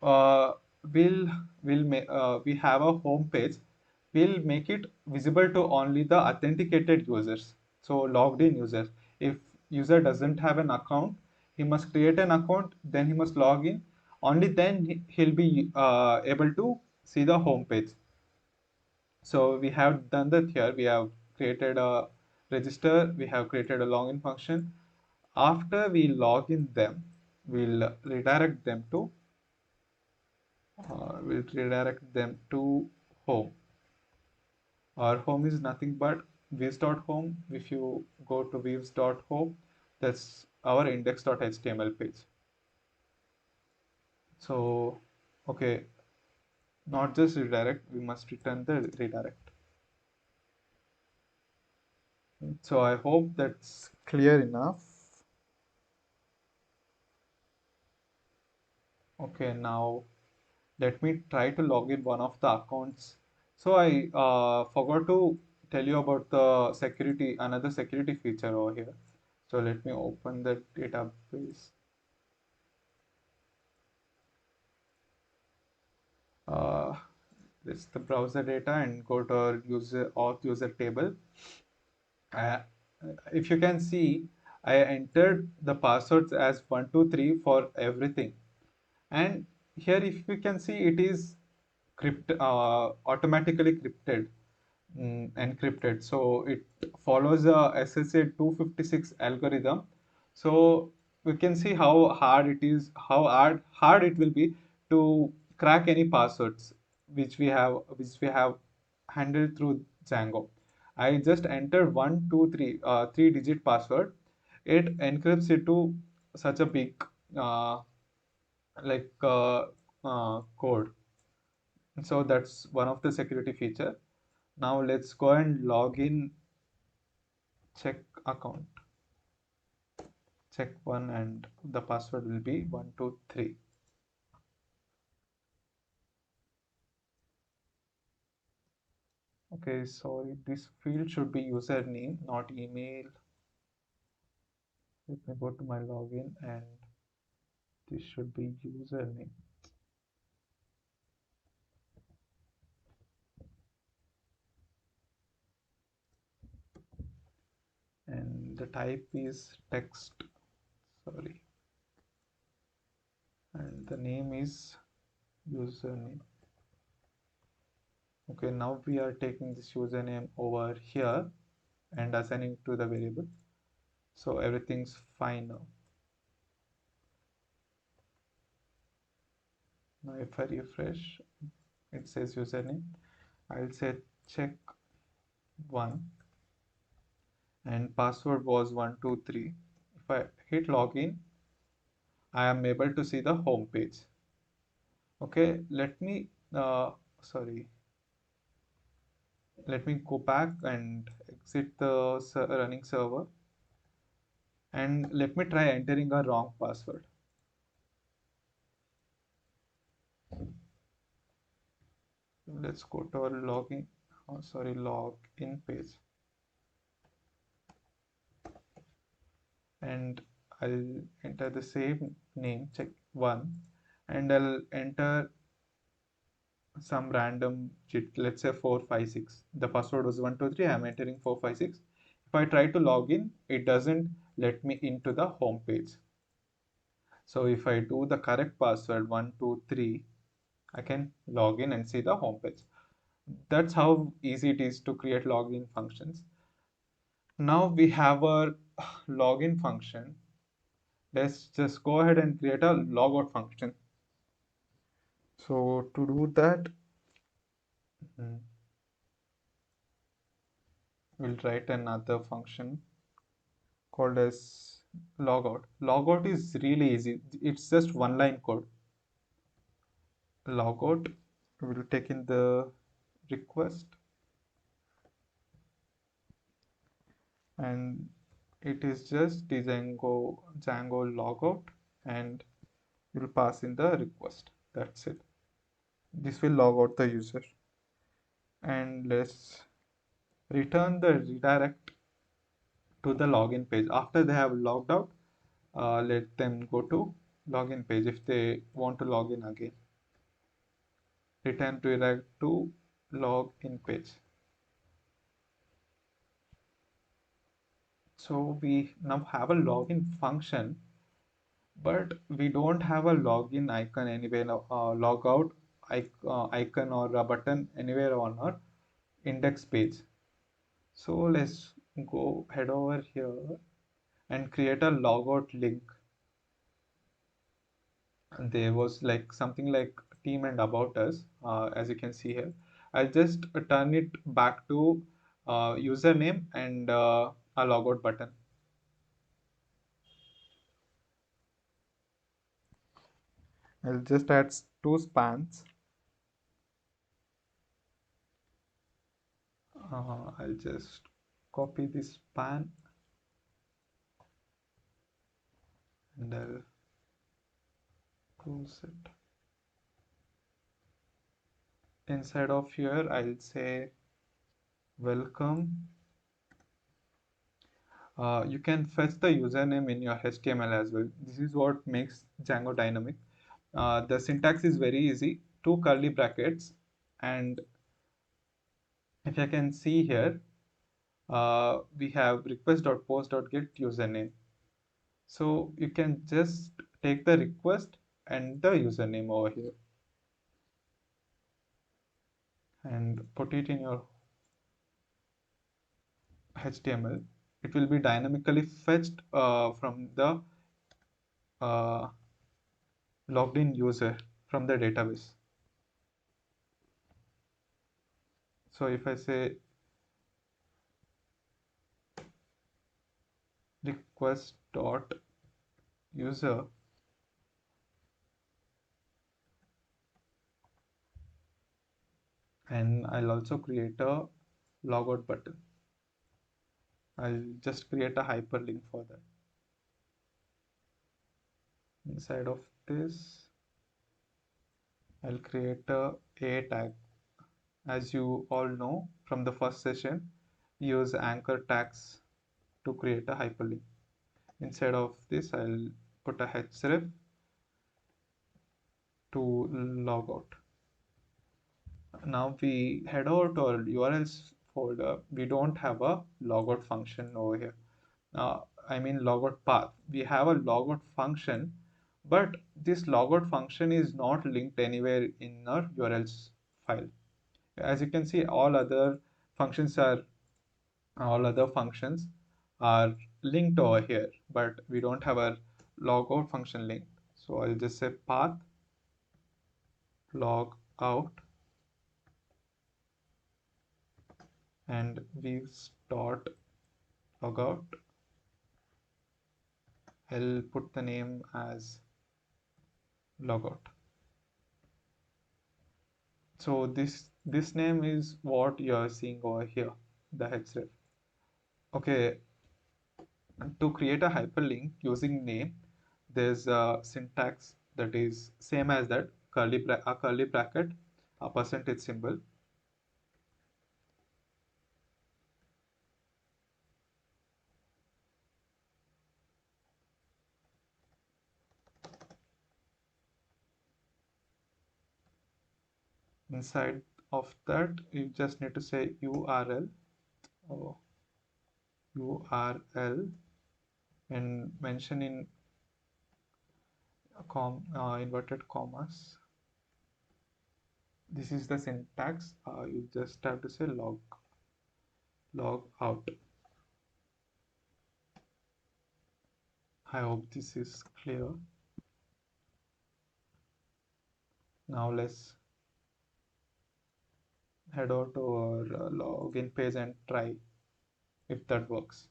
Uh, we have a home page. We'll make it visible to only the authenticated users, so logged in users. If user doesn't have an account, he must create an account, then he must log in. Only then he'll be able to see the home page. So we have done that here. We have created a register. We have created a login function. After we log in them, we'll redirect them to home. Our home is nothing but views.home. If you go to views.home, that's our index.html page. So, okay, not just redirect, we must return the redirect. So I hope that's clear enough. Okay, now let me try to log in one of the accounts. So I forgot to tell you about the security, another security feature over here. So let me open the database. Uh, it's the browser data and go to our auth user table. Uh, if you can see, I entered the passwords as 123 for everything. And here, if you can see, it is automatically encrypted. So it follows a SSA 256 algorithm. So we can see how hard it is, how hard it will be to crack any passwords which we have handled through Django. I just entered 123 3-digit password. It encrypts it to such a big uh, code. So that's one of the security feature. Now let's go and log in, check account, check one, and the password will be 123. Okay, sorry, this field should be username, not email. Let me go to my login and this should be username. And the type is text, sorry. And the name is username. Okay, now we are taking this username over here and assigning to the variable. So everything's fine now. Now if I refresh, it says username. I'll say check one and password was 123. If I hit login, I am able to see the home page. Okay, sorry, let me go back and exit the running server and let me try entering a wrong password. Let's go to our login page and I'll enter the same name, check one, and I'll enter some random chit, let's say 456. The password was 123. I'm entering 456. If I try to log in, it doesn't let me into the home page. So if I do the correct password 123, I can log in and see the home page. That's how easy it is to create login functions. Now we have our login function. Let's just go ahead and create a logout function. So to do that, mm, we'll write another function called as logout. Logout is really easy. It's just one line code. Logout will take in the request and it is just Django logout and you'll pass in the request. That's it. This will log out the user and let's return the redirect to the login page. After they have logged out, let them go to login page if they want to log in again. Return redirect to login page. So we now have a login function, but we don't have a login icon anywhere, logout icon or a button anywhere on our index page. So let's go head over here and create a logout link. And there was like something like team and about us, as you can see here. I'll just turn it back to username and a logout button. I'll just add two spans. I'll just copy this span and I'll close it. Inside of here, I'll say welcome. You can fetch the username in your HTML as well. This is what makes Django dynamic. The syntax is very easy. Two curly brackets, and if I can see here, we have request.post.get username. So you can just take the request and the username over here and put it in your HTML. It will be dynamically fetched from the uh, logged in user from the database. So if I say request dot user, and I'll also create a logout button. I'll just create a hyperlink for that. Inside of this, I'll create a tag. As you all know from the first session, use anchor tags to create a hyperlink. Inside of this, I'll put a href to logout. Now we head over to our URLs folder. We don't have a logout function over here. I mean logout path. We have a logout function, but this logout function is not linked anywhere in our URLs file. As you can see, all other functions are linked over here, but we don't have a logout function linked. So I'll just say path log out and we start logout. I'll put the name as logout. So this name is what you're seeing over here, the href. Okay, to create a hyperlink using name, there's a syntax that is same as that, a curly bracket, a percentage symbol. Inside of that, you just need to say URL or URL and mention in inverted commas. This is the syntax. You just have to say log out. I hope this is clear. Now let's head over to our login page and try if that works.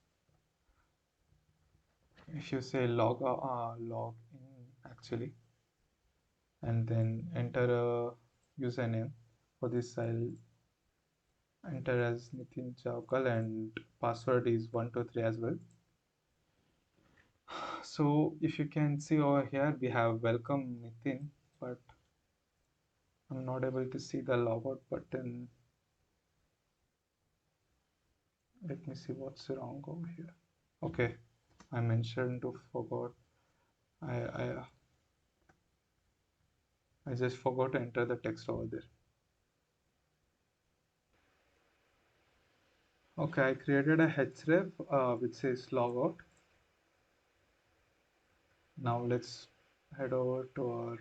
If you say log in actually, and then enter a username, for this I'll enter as Nitin Chawkal and password is 123 as well. So if you can see over here, we have welcome Nitin, but I'm not able to see the logout button. Let me see what's wrong over here. Okay, I mentioned to forgot. I I just forgot to enter the text over there. Okay, I created a href which says logout. Now let's head over to our.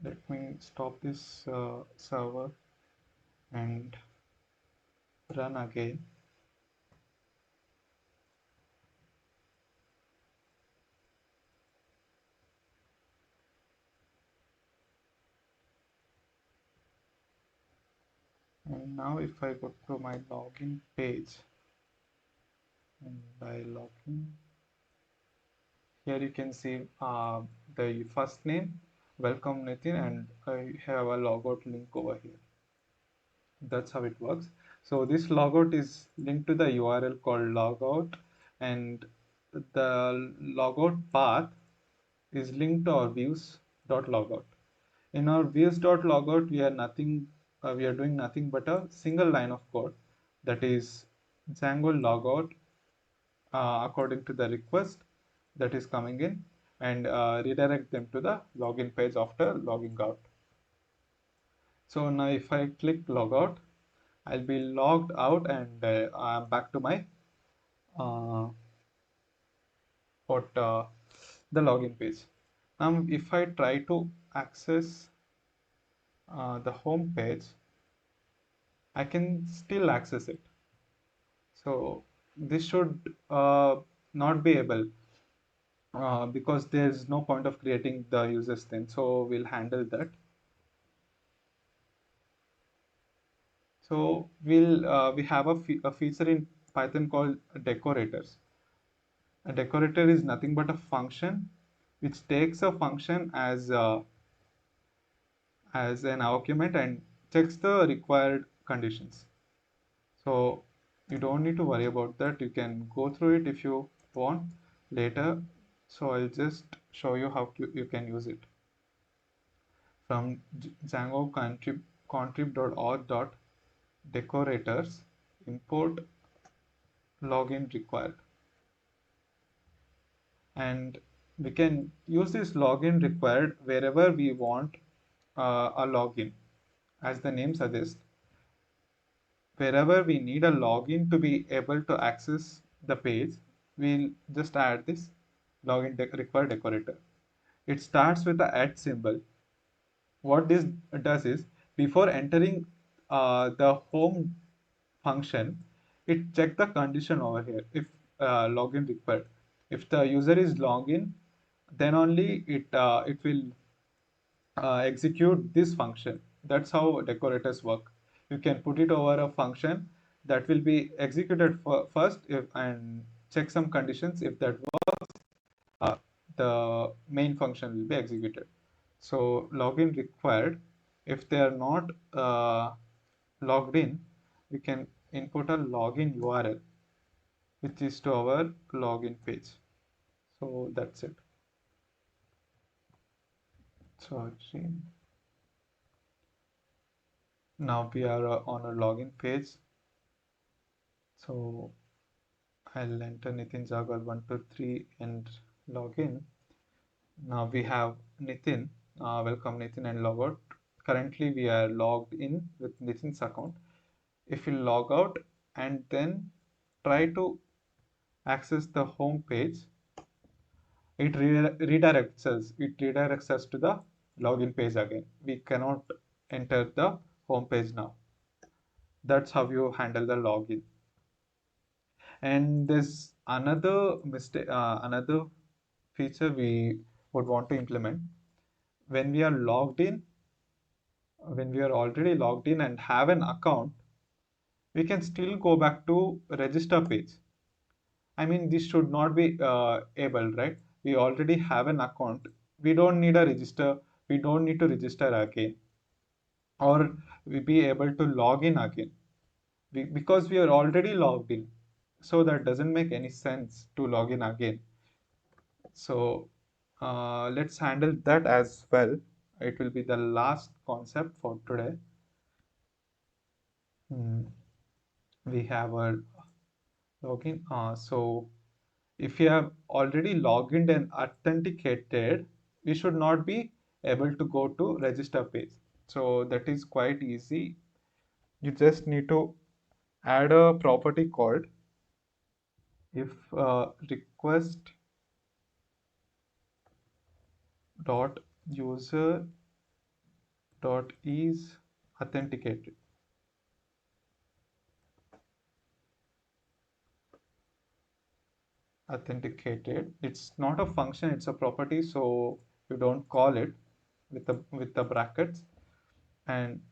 Let me stop this server and run again. And now if I go to my login page and I log in, here you can see the first name, welcome Nitin, and I have a logout link over here. That's how it works. So this logout is linked to the URL called logout, and the logout path is linked to our views.logout. In our views.logout, we are doing nothing but a single line of code, that is Django logout according to the request that is coming in, and redirect them to the login page after logging out. So now if I click logout, I'll be logged out, and I'm back to my uh, what the login page. Now if I try to access the home page, I can still access it. So this should not be able, because there's no point of creating the users then. So we'll handle that. So we have a feature in Python called decorators. A decorator is nothing but a function which takes a function as an argument and checks the required conditions. So you don't need to worry about that. You can go through it if you want later. So I'll just show you how you can use it. From Django contrib.auth.decorators, import login required. And we can use this login required wherever we want a login. As the name suggests, wherever we need a login to be able to access the page, we'll just add this required decorator. It starts with the @ symbol. What this does is, before entering the home function, it checks the condition over here. If login required, if the user is login, then only it will execute this function. That's how decorators work. You can put it over a function that will be executed first, and check some conditions. If that works, the main function will be executed. So login required. If they are not logged in, we can input a login URL, which is to our login page. So that's it. So now we are on a login page. So I'll enter Nitin Jagal 123 and log in. Now we have Nitin. Welcome Nitin and log out. Currently we are logged in with Nitin's account. If you log out and then try to access the home page, it redirects us. It redirects us to the login page again. We cannot enter the home page now. That's how you handle the login. And there's another feature we would want to implement. When we are logged in, when we are already logged in and have an account, we can still go back to register page. I mean, this should not be able, right? We already have an account. We don't need a register. We don't need to register again, or we be able to log in again, because we are already logged in. So that doesn't make any sense to log in again. So let's handle that as well. It will be the last concept for today. We have a login. So if you have already logged in and authenticated, we should not be able to go to register page. So that is quite easy. You just need to add a property called if request dot user dot is authenticated. It's not a function, it's a property, so you don't call it with the brackets. And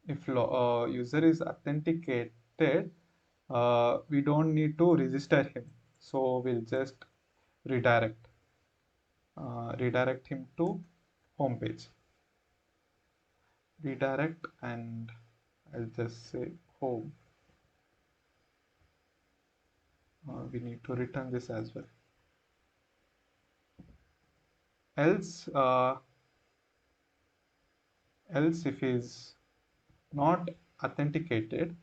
if user is authenticated, we don't need to register him. So we'll just redirect redirect him to home page. Redirect, and I'll just say home. We need to return this as well. Else, else if he's not authenticated,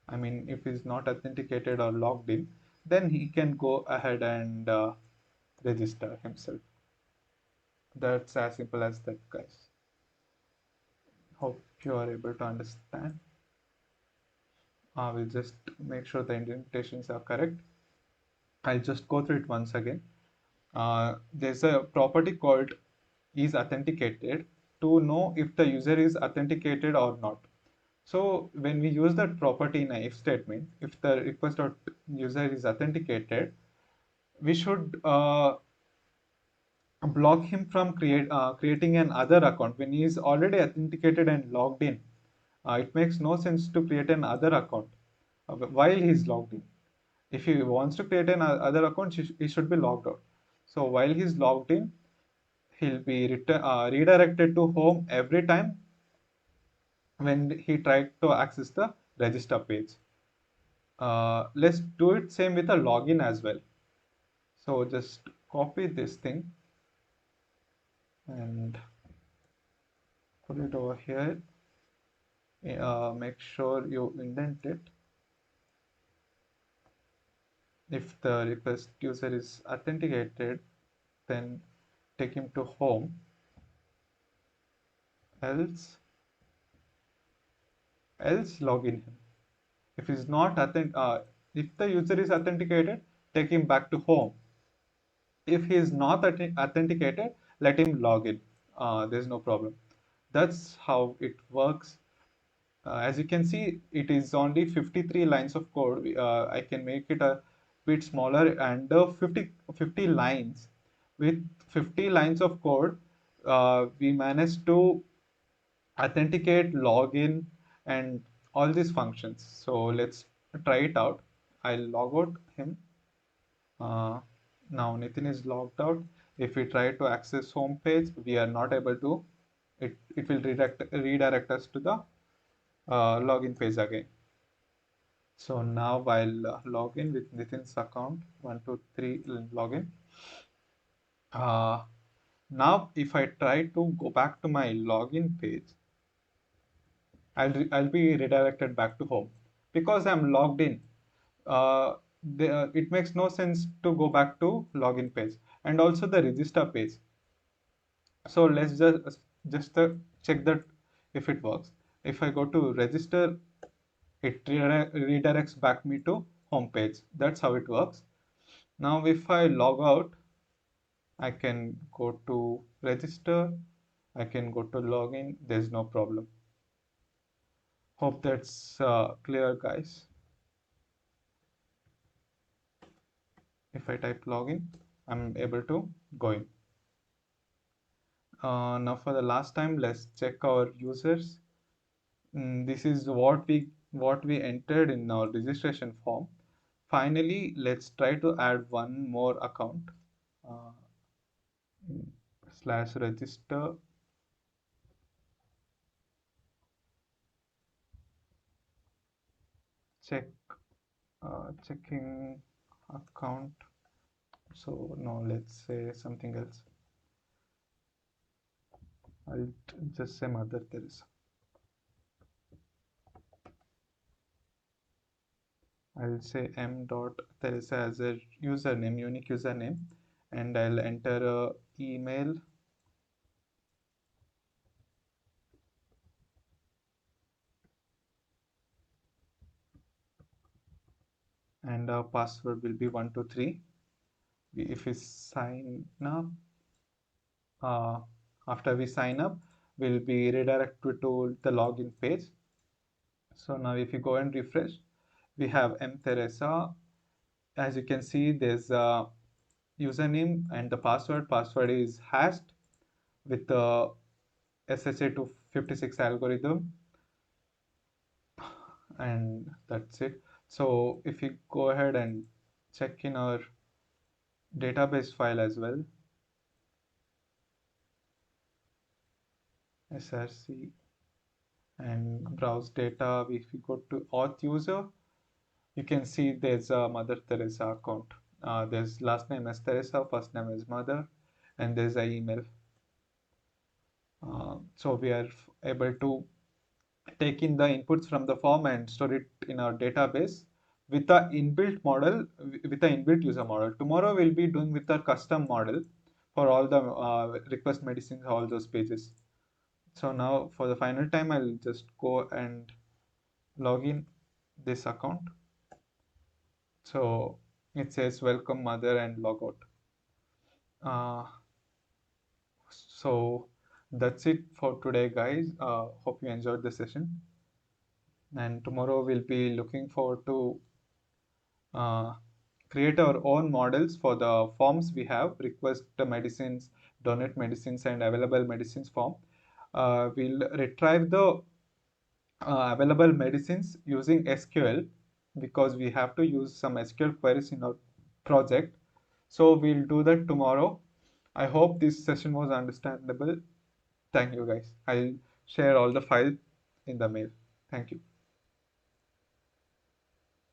I mean, if he's not authenticated or logged in, then he can go ahead and register himself. That's as simple as that, guys. Hope you are able to understand. We'll just make sure the indentations are correct. I'll just go through it once again. There's a property called is authenticated to know if the user is authenticated or not. So when we use that property in a if statement, if the request dot user is authenticated, we should block him from creating another account when he is already authenticated and logged in. It makes no sense to create another account while he is logged in. If he wants to create another account, he should be logged out. So while he's logged in, he'll be redirected to home every time when he tried to access the register page. Let's do it same with a login as well. So just copy this thing and put it over here. Make sure you indent it. If the request user is authenticated, then take him to home. Else login him. If he's not if the user is authenticated, take him back to home. If he is not authenticated, let him log in. There's no problem. That's how it works. As you can see, it is only 53 lines of code. I can make it a bit smaller, and 50 lines. With 50 lines of code, we managed to authenticate, login, and all these functions. So let's try it out. I'll log out him. Now Nitin is logged out. If we try to access home page, we are not able to. It will redirect us to the login page again. So now while log in with Nitin's account, 123 login. Now if I try to go back to my login page, I'll be redirected back to home because I'm logged in. It makes no sense to go back to login page and also the register page. So let's just check that if it works. If I go to register, it redirects back me to home page. That's how it works. Now if I log out, I can go to register, I can go to login. There's no problem. Hope that's clear, guys. If I type login, I'm able to go in. Now for the last time, let's check our users. This is what we entered in our registration form. Finally, let's try to add one more account. Uh, Slash register. Check checking account. So no, let's say something else. I'll just say Mother Teresa. I'll say m.teresa as a username, unique username, and I'll enter a email and our password will be 123. If we sign up, uh, after we sign up, we'll be redirected to the login page. So now if you go and refresh, we have M Teresa. As you can see, there's a username and the password. Password is hashed with the SHA-256 algorithm. and that's it. So if we go ahead and check in our database file as well, src, and browse data, if we go to auth user, you can see there's a Mother Teresa account. There's last name as Teresa, first name is Mother, and there's an email. So we are able to take in the inputs from the form and store it in our database with a inbuilt model, with the inbuilt user model. Tomorrow we'll be doing with a custom model for all the request medicines, all those pages. So now for the final time, I'll just go and log in this account. So it says welcome mother and logout. Uh, so that's it for today, guys. Hope you enjoyed the session. And tomorrow we'll be looking forward to uh, create our own models for the forms we have: request the medicines, donate medicines, and available medicines form. We'll retrieve the available medicines using SQL, because we have to use some SQL queries in our project. So we'll do that tomorrow. I hope this session was understandable. Thank you, guys. I'll share all the files in the mail. Thank you.